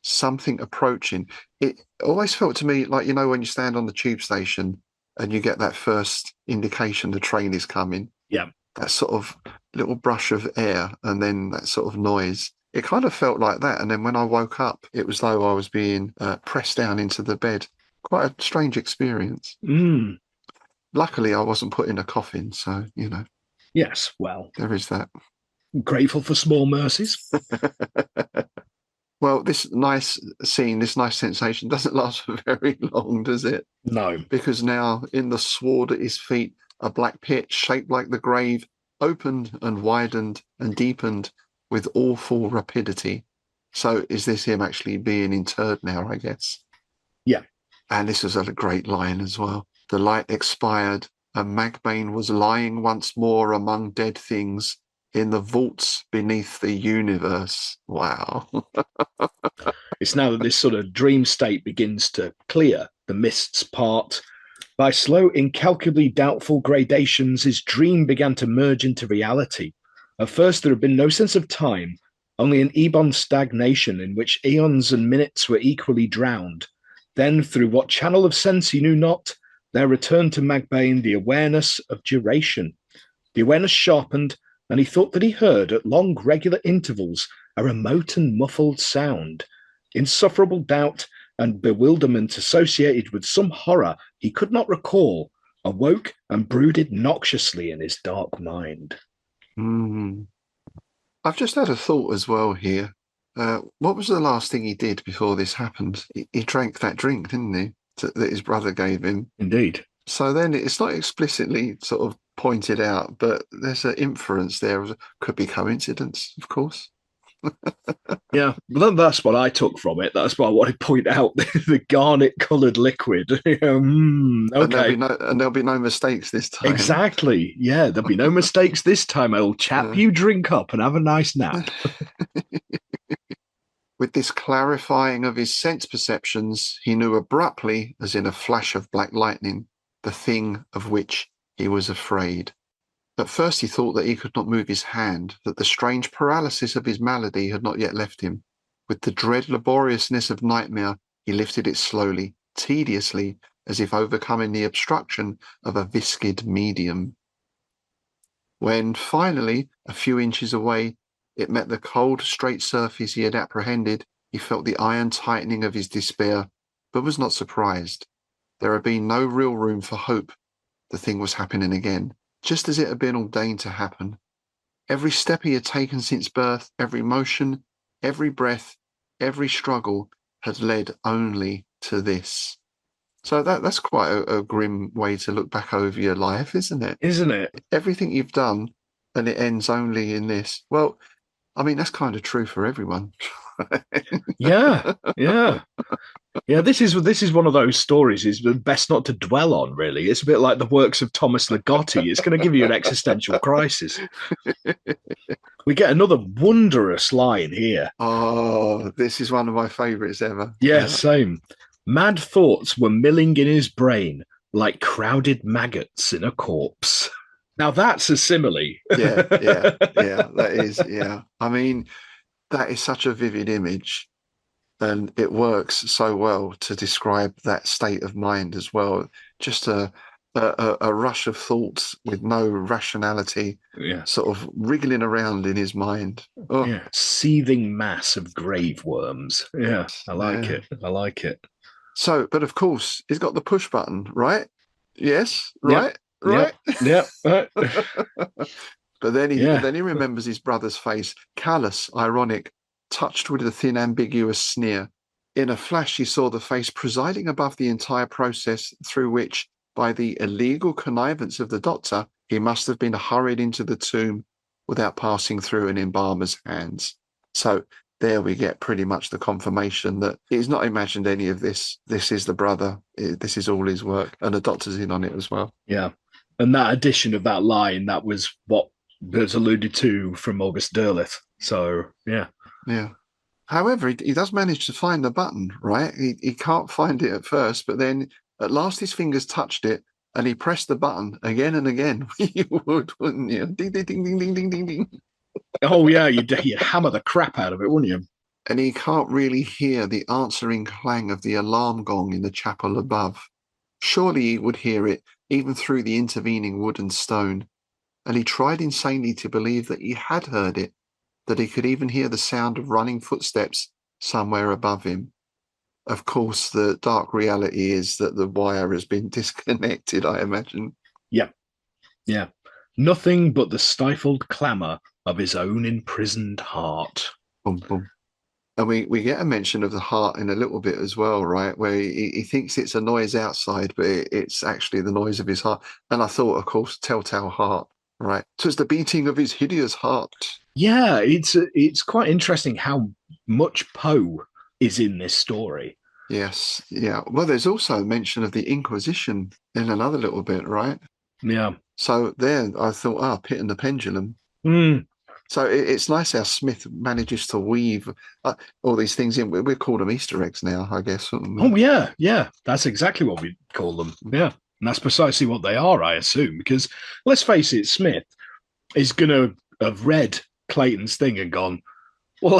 something approaching. It always felt to me like, when you stand on the tube station and you get that first indication the train is coming. Yeah. That sort of little brush of air and then that sort of noise. It kind of felt like that. And then when I woke up, it was though I was being pressed down into the bed. Quite a strange experience. Luckily, I wasn't put in a coffin. So, Yes, well. There is that. Grateful for small mercies. Well, this nice scene, this nice sensation doesn't last for very long, does it? No. Because now in the sward at his feet, a black pit shaped like the grave opened and widened and deepened with awful rapidity. So is this him actually being interred now, I guess? Yeah. And this was a great line as well. The light expired, and Magbane was lying once more among dead things in the vaults beneath the universe. Wow. It's now that this sort of dream state begins to clear, the mists part. By slow, incalculably doubtful gradations, his dream began to merge into reality. At first, there had been no sense of time, only an ebon stagnation in which eons and minutes were equally drowned. Then, through what channel of sense he knew not, there returned to Magbane the awareness of duration. The awareness sharpened, and he thought that he heard, at long, regular intervals, a remote and muffled sound. Insufferable doubt and bewilderment associated with some horror he could not recall awoke and brooded noxiously in his dark mind. I've just had a thought as well here. What was the last thing he did before this happened? He drank that drink, didn't he, that his brother gave him? Indeed. So then it's not explicitly sort of pointed out, but there's an inference there. Could be coincidence, of course. Yeah, but that's what I took from it. That's why I wanted to point out the garnet-coloured liquid. Okay. And there'll be no mistakes this time. Exactly. Yeah, there'll be no mistakes this time, old chap. You drink up and have a nice nap. With this clarifying of his sense perceptions, he knew abruptly, as in a flash of black lightning, the thing of which he was afraid. At first he thought that he could not move his hand, that the strange paralysis of his malady had not yet left him. With the dread laboriousness of nightmare, he lifted it slowly, tediously, as if overcoming the obstruction of a viscid medium. When, finally, a few inches away, it met the cold, straight surface he had apprehended, he felt the iron tightening of his despair, but was not surprised. There had been no real room for hope. The thing was happening again, just as it had been ordained to happen. Every step he had taken since birth, every motion, every breath, every struggle had led only to this. So that's quite a grim way to look back over your life, isn't it? Isn't it? Everything you've done, and it ends only in this. Well, I mean, that's kind of true for everyone. Yeah. Yeah, this is one of those stories is best not to dwell on, really. It's a bit like the works of Thomas Ligotti. It's going to give you an existential crisis. We get another wondrous line here. Oh, this is one of my favourites ever. Yeah, same. Mad thoughts were milling in his brain like crowded maggots in a corpse. Now that's a simile. Yeah, that is, yeah. I mean, that is such a vivid image. And it works so well to describe that state of mind as well. Just a rush of thoughts with no rationality, sort of wriggling around in his mind. Oh. Yeah, seething mass of grave worms. Yeah, I like it. I like it. So, but of course, he's got the push button, right? Yes, right, yep. right. Yeah. Right. But then he remembers his brother's face, callous, ironic, touched with a thin, ambiguous sneer. In a flash, he saw the face presiding above the entire process through which, by the illegal connivance of the doctor, he must have been hurried into the tomb without passing through an embalmer's hands. So there we get pretty much the confirmation that he's not imagined any of this. This is the brother. This is all his work. And the doctor's in on it as well. Yeah. And that addition of that line, that was what was alluded to from August Derleth. So, yeah. Yeah. However, he does manage to find the button, right? He can't find it at first, but then at last his fingers touched it and he pressed the button again and again. You would, wouldn't you? Ding, ding, ding, ding, ding, ding, ding, ding. Oh, yeah, you'd hammer the crap out of it, wouldn't you? And he can't really hear the answering clang of the alarm gong in the chapel above. Surely he would hear it, even through the intervening wood and stone. And he tried insanely to believe that he had heard it, that he could even hear the sound of running footsteps somewhere above him. Of course, the dark reality is that the wire has been disconnected, I imagine. Yeah. Nothing but the stifled clamour of his own imprisoned heart. Boom, boom. And we get a mention of the heart in a little bit as well, right? Where he thinks it's a noise outside, but it's actually the noise of his heart. And I thought, of course, telltale heart, right? So it's the beating of his hideous heart. Yeah, it's quite interesting how much Poe is in this story. Yes. Yeah. Well, there's also mention of the Inquisition in another little bit, right? Yeah. So there, I thought, Pit and the Pendulum. Mm. So it's nice how Smith manages to weave all these things in. We call them Easter eggs now, I guess. Oh, yeah. Yeah. That's exactly what we call them. Yeah. And that's precisely what they are, I assume, because let's face it, Smith is going to have read Clayton's thing and gone, well,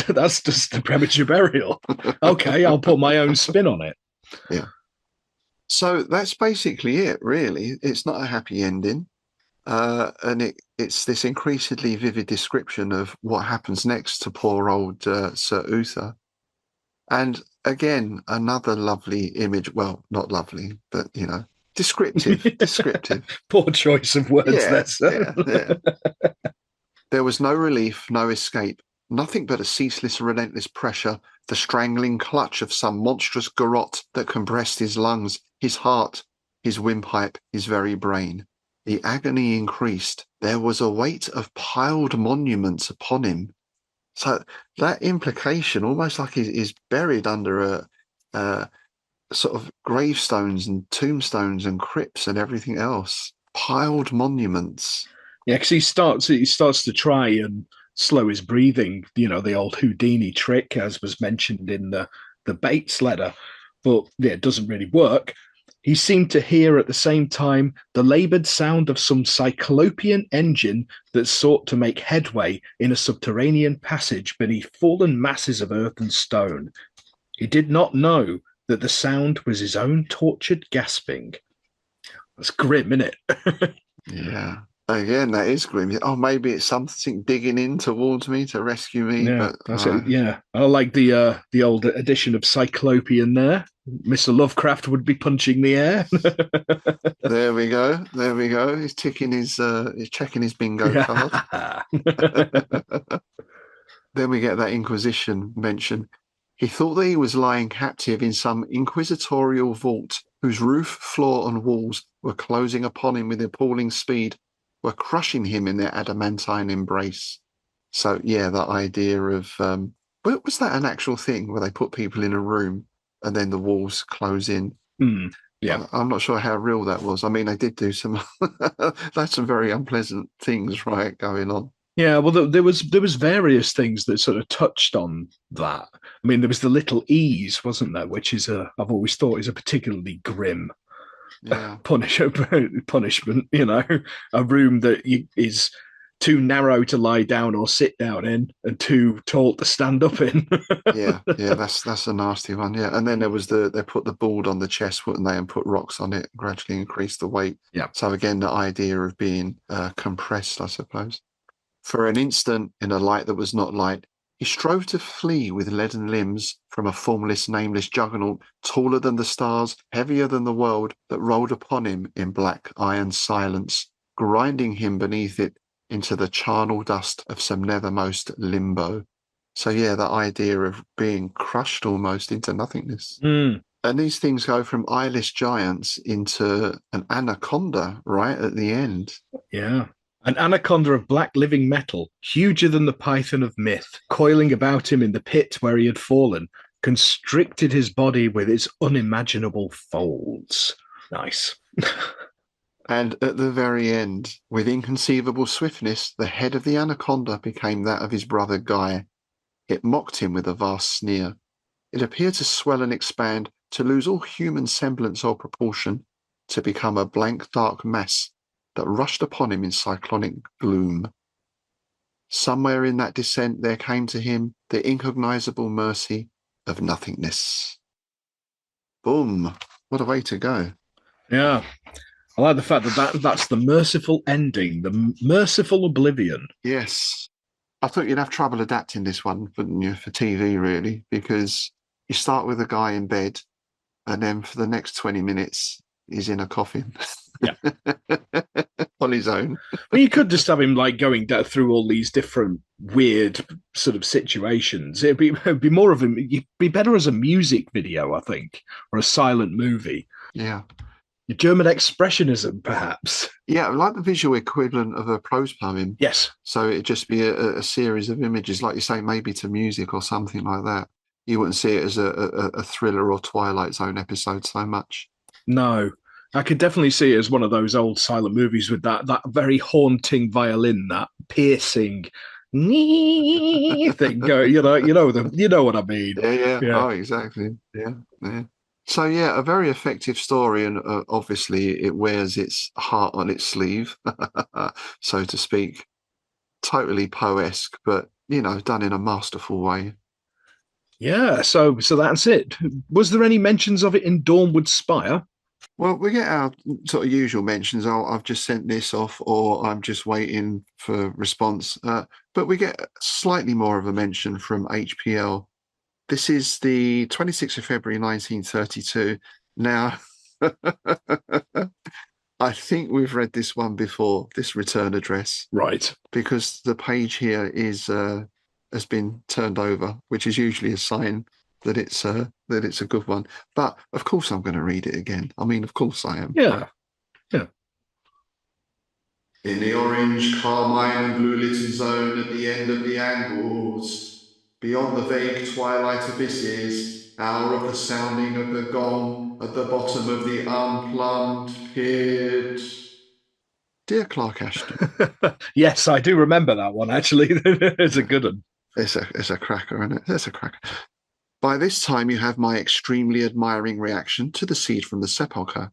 that's just the premature burial. Okay, I'll put my own spin on it. Yeah. So that's basically it, really. It's not a happy ending. And it's this increasingly vivid description of what happens next to poor old Sir Uther. And again, another lovely image. Well, not lovely, but, descriptive. Poor choice of words Yeah, there, sir. yeah. There was no relief, no escape, nothing but a ceaseless, relentless pressure, the strangling clutch of some monstrous garrote that compressed his lungs, his heart, his windpipe, his very brain. The agony increased. There was a weight of piled monuments upon him. So that implication, almost like he's buried under a sort of gravestones and tombstones and crypts and everything else. Piled monuments. Yeah, because he starts to try and slow his breathing, the old Houdini trick, as was mentioned in the Bates letter, but yeah, it doesn't really work. He seemed to hear at the same time the laboured sound of some cyclopean engine that sought to make headway in a subterranean passage beneath fallen masses of earth and stone. He did not know that the sound was his own tortured gasping. That's grim, isn't it? Yeah. Again, that is grim. Oh, maybe it's something digging in towards me to rescue me. Yeah, But that's it. Yeah, I like the old edition of Cyclopean there. Mr. Lovecraft would be punching the air. There we go. There we go. He's ticking he's checking his bingo card. Then we get that Inquisition mention. He thought that he was lying captive in some inquisitorial vault whose roof, floor, and walls were closing upon him with appalling speed, were crushing him in their adamantine embrace. So, yeah, that idea of was that an actual thing where they put people in a room and then the walls close in? Yeah, I'm not sure how real that was. I mean, they did do some that's some very unpleasant things, right, going on. yeah. Well, there was various things that sort of touched on that. I mean, there was the little ease, wasn't there? Which is I've always thought is a particularly grim punishment. A room that is too narrow to lie down or sit down in, and too tall to stand up in. yeah, that's a nasty one. Yeah, and then there was they put the board on the chest, wouldn't they, and put rocks on it, gradually increase the weight. Yeah. So again, the idea of being compressed, I suppose. For an instant, in a light that was not light, he strove to flee with leaden limbs from a formless, nameless juggernaut, taller than the stars, heavier than the world, that rolled upon him in black iron silence, grinding him beneath it into the charnel dust of some nethermost limbo. So yeah, the idea of being crushed almost into nothingness. And these things go from eyeless giants into an anaconda right at the end. Yeah. An anaconda of black living metal, huger than the python of myth, coiling about him in the pit where he had fallen, constricted his body with its unimaginable folds. Nice. And at the very end, with inconceivable swiftness, the head of the anaconda became that of his brother Guy. It mocked him with a vast sneer. It appeared to swell and expand, to lose all human semblance or proportion, to become a blank dark mass that rushed upon him in cyclonic gloom. Somewhere in that descent there came to him the incognizable mercy of nothingness. Boom. What a way to go. Yeah. I like the fact that's the merciful ending, the merciful oblivion. Yes. I thought you'd have trouble adapting this one, wouldn't you, for TV, really? Because you start with a guy in bed, and then for the next 20 minutes, he's in a coffin. Yeah. On his own. Well, you could just have him going down through all these different weird sort of situations. It'd be more of it'd be better as a music video, I think, or a silent movie. Yeah. German expressionism, perhaps. Yeah, like the visual equivalent of a prose poem. Yes. So it'd just be a series of images, like you say, maybe to music or something like that. You wouldn't see it as a thriller or Twilight Zone episode so much. No, I could definitely see it as one of those old silent movies with that very haunting violin, that piercing thing going. You know what I mean. Yeah. Yeah. Oh, exactly. Yeah. So yeah, a very effective story, and obviously it wears its heart on its sleeve, so to speak. Totally Poe-esque, but done in a masterful way. Yeah, so that's it. Was there any mentions of it in Dawnwood Spire? Well, we get our sort of usual mentions. Oh, I've just sent this off, or I'm just waiting for response. But we get slightly more of a mention from HPL. This is the 26th of February, 1932. Now, I think we've read this one before, this return address. Right. Because the page here has been turned over, which is usually a sign that it's a good one. But of course I'm going to read it again. I mean, of course I am. Yeah. In the orange, carmine and blue little zone at the end of the angles, beyond the vague twilight abysses, hour of the sounding of the gong at the bottom of the unplumbed pit. Dear Clark Ashton. Yes, I do remember that one, actually. It's a good one. It's a cracker, isn't it? It's a cracker. By this time, you have my extremely admiring reaction to the seed from the sepulchre.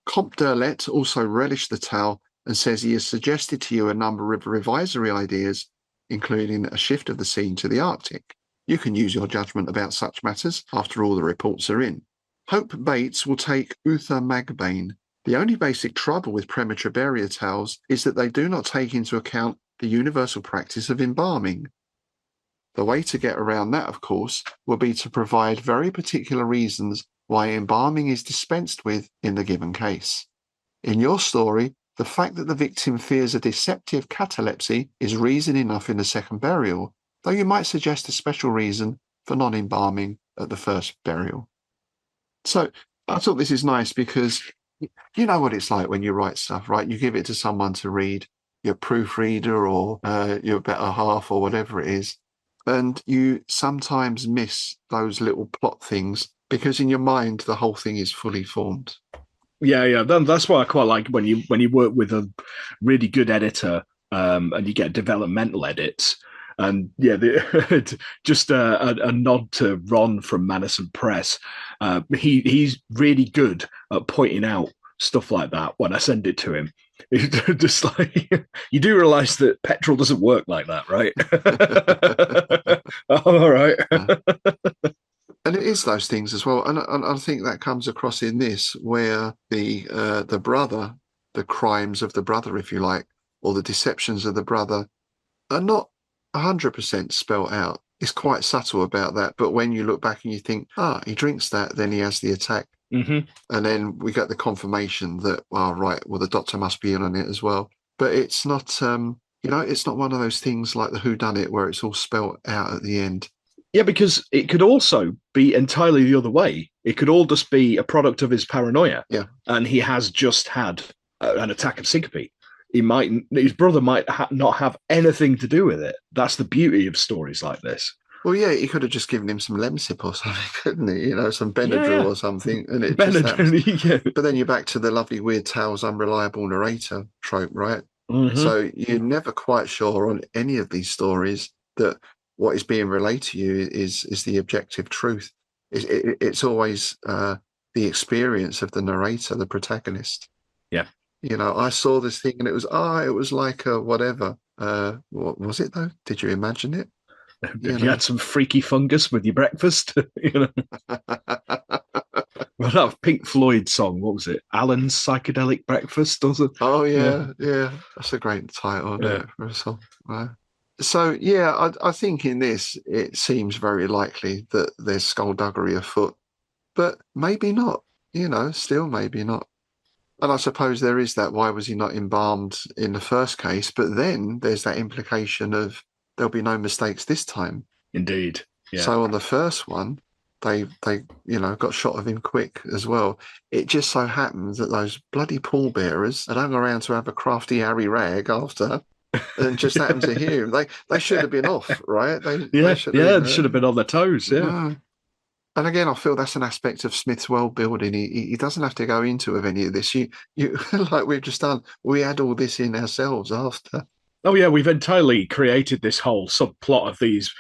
Comte d'Erlet also relished the tale and says he has suggested to you a number of revisory ideas, including a shift of the scene to the Arctic. You can use your judgment about such matters after all the reports are in. Hope Bates will take Uther Magbane. The only basic trouble with premature burial tales is that they do not take into account the universal practice of embalming. The way to get around that, of course, will be to provide very particular reasons why embalming is dispensed with in the given case. In your story, the fact that the victim fears a deceptive catalepsy is reason enough in the second burial, though you might suggest a special reason for non-embalming at the first burial. So I thought this is nice because you know what it's like when you write stuff, right? You give it to someone to read, your proofreader or your better half or whatever it is, and you sometimes miss those little plot things because in your mind the whole thing is fully formed. Yeah. That's why I quite like when you work with a really good editor, and you get developmental edits. And yeah, just a nod to Ron from Madison Press. He's really good at pointing out stuff like that when I send it to him. It's just like, you do realize that petrol doesn't work like that, right? All right. And it is those things as well. And I think that comes across in this, where the brother, the crimes of the brother, if you like, or the deceptions of the brother are not 100% spelt out. It's quite subtle about that. But when you look back and you think, he drinks that, then he has the attack. Mm-hmm. And then we get the confirmation that, the doctor must be in on it as well. But it's not, it's not one of those things like the whodunit where it's all spelt out at the end. Yeah, because it could also be entirely the other way. It could all just be a product of his paranoia. Yeah. And he has just had an attack of syncope. His brother might not have anything to do with it. That's the beauty of stories like this. Well, yeah, he could have just given him some Lemsip or something, couldn't he? Some Benadryl or something. And it just yeah. But then you're back to the lovely Weird Tales unreliable narrator trope, right? Mm-hmm. So you're never quite sure on any of these stories that what is being relayed to you is the objective truth. It's always the experience of the narrator, the protagonist. Yeah. I saw this thing and it was like a whatever. What was it though? Did you imagine it? You had some freaky fungus with your breakfast. Well, that Pink Floyd song, what was it? Alan's Psychedelic Breakfast, does it? Oh yeah. That's a great title for a song. Right. So yeah, I think in this it seems very likely that there's skullduggery afoot, but maybe not. Still maybe not. And I suppose there is that. Why was he not embalmed in the first case? But then there's that implication of there'll be no mistakes this time. Indeed. Yeah. So on the first one, they got shot of him quick as well. It just so happens that those bloody pallbearers had hung around to have a crafty Harry rag after, and just happened to hear him. They should have been off, right? It should have been on their toes. Yeah. And again, I feel that's an aspect of Smith's world building. He doesn't have to go into of any of this. You like we've just done. We add all this in ourselves after. Oh yeah, we've entirely created this whole subplot of these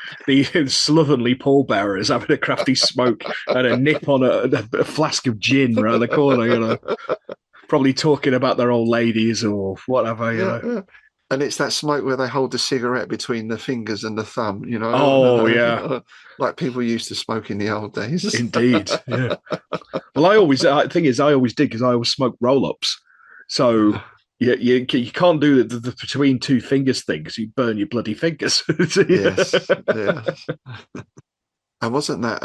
slovenly pallbearers having a crafty smoke and a nip on a flask of gin around the corner, probably talking about their old ladies or whatever, Yeah. And it's that smoke where they hold the cigarette between the fingers and the thumb, Oh yeah, like people used to smoke in the old days. indeed. Yeah. Well, the thing is, I always did because I always smoked roll-ups. So you can't do the between two fingers thing because you burn your bloody fingers. Yes. And wasn't that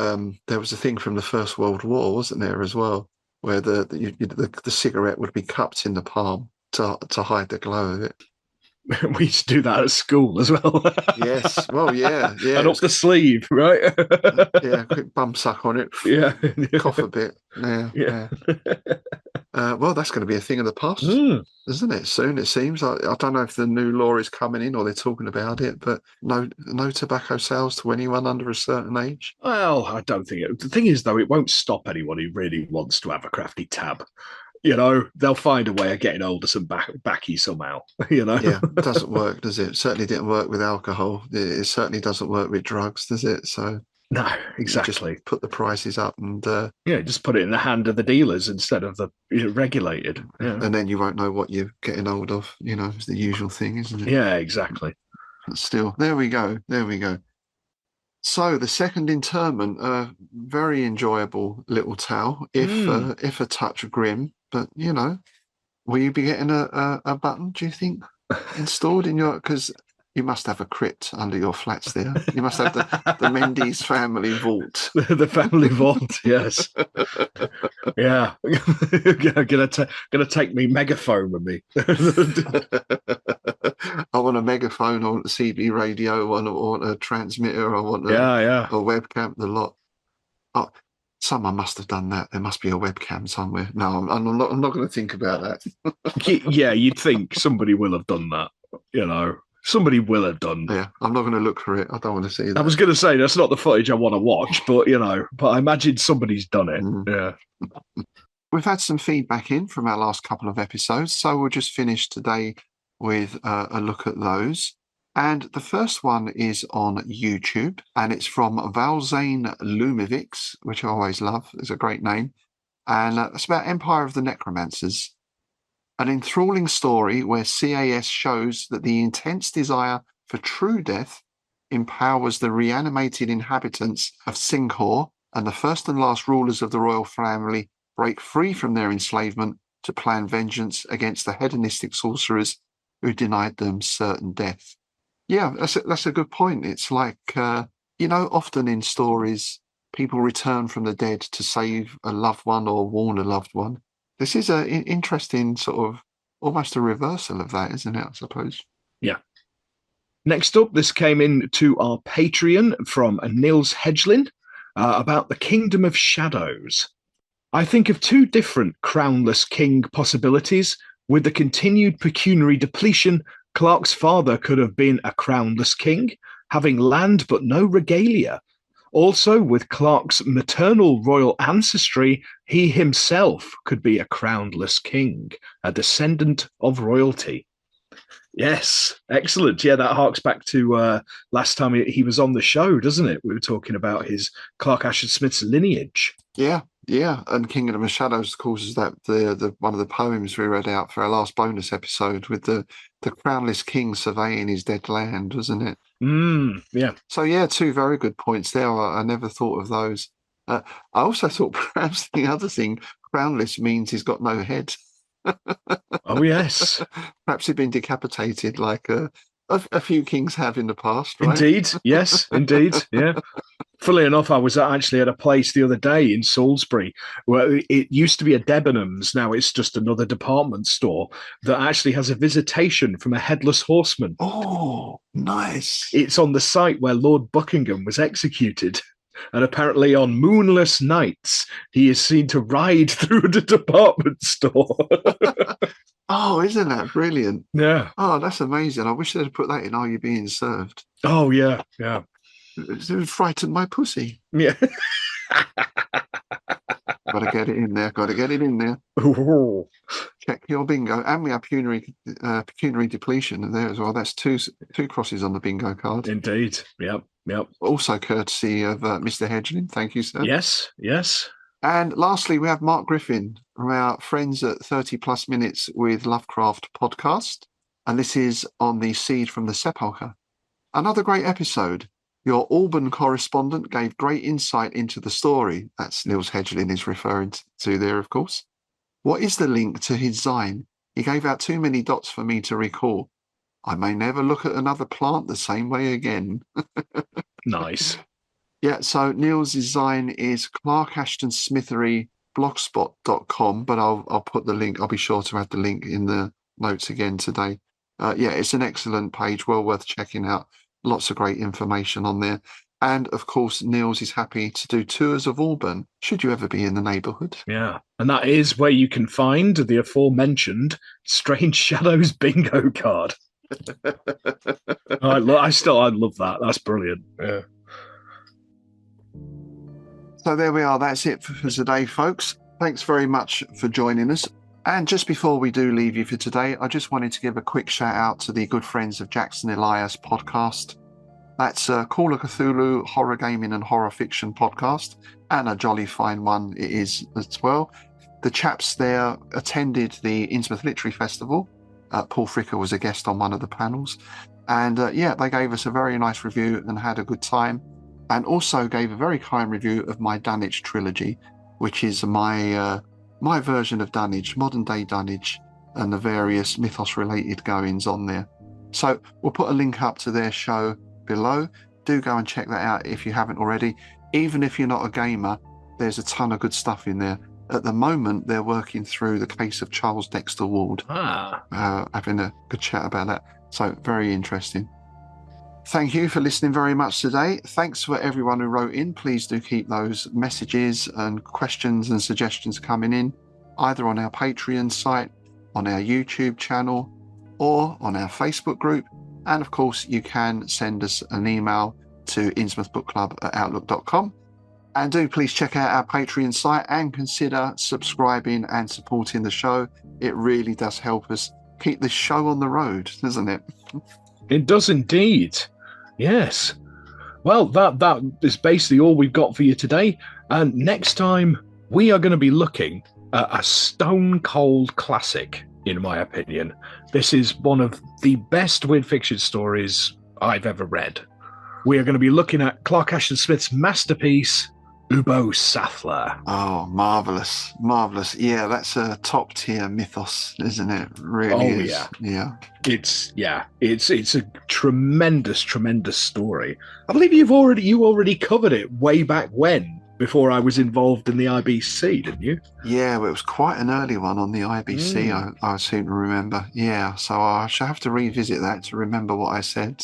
there was a thing from the First World War, wasn't there, as well, where the cigarette would be cupped in the palm to hide the glow of it. We used to do that at school as well. Yes. Well, yeah. And up the sleeve, right? Yeah, quick bum suck on it. Yeah. Cough a bit. Yeah. Well, that's going to be a thing of the past, isn't it? Soon, it seems. I don't know if the new law is coming in or they're talking about it, but no tobacco sales to anyone under a certain age. Well, I don't think it. The thing is, though, it won't stop anyone who really wants to have a crafty tab. They'll find a way of getting hold of some backy somehow. Yeah, it doesn't work, does it? Certainly didn't work with alcohol. It certainly doesn't work with drugs, does it? So no, exactly. Just put the prices up and just put it in the hand of the dealers instead of the regulated. Yeah. And then you won't know what you're getting hold of. It's the usual thing, isn't it? Yeah, exactly. But still, there we go. So the Second Interment, very enjoyable little tale, if a touch grim. But will you be getting a button, do you think, installed in your? Because you must have a crypt under your flats there. You must have the Mendes family vault. The family vault, yes. Yeah, gonna take me megaphone with me. I want a megaphone, I want a CB radio, I want a transmitter, I want a webcam, the lot. Oh, someone must have done that. There must be a webcam somewhere. No, I'm not going to think about that. Yeah, you'd think somebody will have done that. Somebody will have done. Yeah, I'm not going to look for it. I don't want to see that. I was going to say that's not the footage I want to watch, but but I imagine somebody's done it. Yeah. We've had some feedback in from our last couple of episodes, so we'll just finish today with a look at those. And the first one is on YouTube, and it's from Valzane Lumivix, which I always love. It's a great name. And it's about Empire of the Necromancers. An enthralling story where CAS shows that the intense desire for true death empowers the reanimated inhabitants of Sinkhor, and the first and last rulers of the royal family break free from their enslavement to plan vengeance against the hedonistic sorcerers who denied them certain death. Yeah, that's a good point. It's like, often in stories, people return from the dead to save a loved one or warn a loved one. This is an interesting sort of almost a reversal of that, isn't it, I suppose? Yeah. Next up, this came in to our Patreon from Nils Hedgelin about the Kingdom of Shadows. I think of two different crownless king possibilities. With the continued pecuniary depletion, Clark's father could have been a crownless king, having land but no regalia. Also, with Clark's maternal royal ancestry, he himself could be a crownless king, a descendant of royalty. Yes, excellent. Yeah, that harks back to last time he was on the show, doesn't it? We were talking about his Clark Ashton Smith's lineage. Yeah, and Kingdom of Shadows, of course, is that the one of the poems we read out for our last bonus episode with the crownless king surveying his dead land, wasn't it? Yeah. So yeah, two very good points there. I never thought of those. I also thought perhaps the other thing, crownless means he's got no head. Oh yes. Perhaps he'd been decapitated like a few kings have in the past, right? Indeed, yes, indeed, yeah. Funnily enough, I was actually at a place the other day in Salisbury where it used to be a Debenhams. Now it's just another department store that actually has a visitation from a headless horseman. Oh, nice. It's on the site where Lord Buckingham was executed. And apparently on moonless nights, he is seen to ride through the department store. Oh, isn't that brilliant? Yeah. Oh, that's amazing. I wish they'd put that in Are You Being Served? Oh, yeah. It frightened my pussy. Yeah. Got to get it in there. Got to get it in there. Check your bingo, and we have pecuniary depletion there as well. That's two crosses on the bingo card. Indeed. Yep. Also courtesy of Mr. Hedgeling. Thank you, sir. Yes. And lastly, we have Mark Griffin from our friends at 30 Plus Minutes with Lovecraft podcast. And this is on the Seed from the Sepulchre. Another great episode. Your Alban correspondent gave great insight into the story. That's Niels Hedgeling is referring to there, of course. What is the link to his Zine? He gave out too many dots for me to recall. I may never look at another plant the same way again. Nice. Yeah, so Niels' Zine is clarkashtonsmithery.blogspot.com, but I'll put the link. I'll be sure to add the link in the notes again today. Yeah, it's an excellent page, well worth checking out. Lots of great information on there. And of course, Niels is happy to do tours of Alban, should you ever be in the neighbourhood. Yeah, and that is where you can find the aforementioned Strange Shadows bingo card. I love that. That's brilliant. Yeah. So there we are. That's it for today, folks. Thanks very much for joining us. And just before we do leave you for today, I just wanted to give a quick shout out to the good friends of Jackson Elias podcast. That's a Call of Cthulhu horror gaming and horror fiction podcast, and a jolly fine one it is as well. The chaps there attended the Innsmouth Literary Festival. Paul Fricker was a guest on one of the panels. And yeah, they gave us a very nice review and had a good time. And also gave a very kind review of my Dunwich trilogy, which is my version of Dunwich, modern day Dunwich, and the various mythos-related goings on there. So we'll put a link up to their show below. Do go and check that out if you haven't already. Even if you're not a gamer, there's a ton of good stuff in there. At the moment, they're working through the case of Charles Dexter Ward, having a good chat about that. So very interesting. Thank you for listening very much today. Thanks for everyone who wrote in. Please do keep those messages and questions and suggestions coming in, either on our Patreon site, on our YouTube channel, or on our Facebook group. And of course, you can send us an email to innsmouthbookclub@outlook.com. And do please check out our Patreon site and consider subscribing and supporting the show. It really does help us keep this show on the road, doesn't it? It does indeed. Yes. Well, that is basically all we've got for you today. And next time, we are going to be looking at a stone cold classic, in my opinion. This is one of the best weird fiction stories I've ever read. We are going to be looking at Clark Ashton Smith's masterpiece, Ubo Sathler. Oh, marvellous. Marvellous. Yeah, that's a top tier mythos, isn't it? Really is. Yeah. It's a tremendous story. I believe you already covered it way back when, before I was involved in the IBC, didn't you? Yeah, well, it was quite an early one on the IBC, I seem to remember. Yeah, so I shall have to revisit that to remember what I said.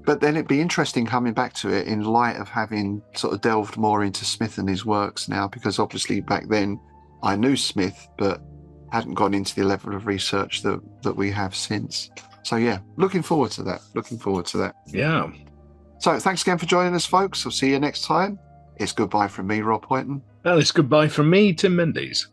But then it'd be interesting coming back to it in light of having sort of delved more into Smith and his works now, because obviously back then I knew Smith, but hadn't gone into the level of research that we have since. So yeah, looking forward to that. Yeah. So thanks again for joining us, folks. I'll see you next time. It's goodbye from me, Rob Poynton. Well, it's goodbye from me, Tim Mendes.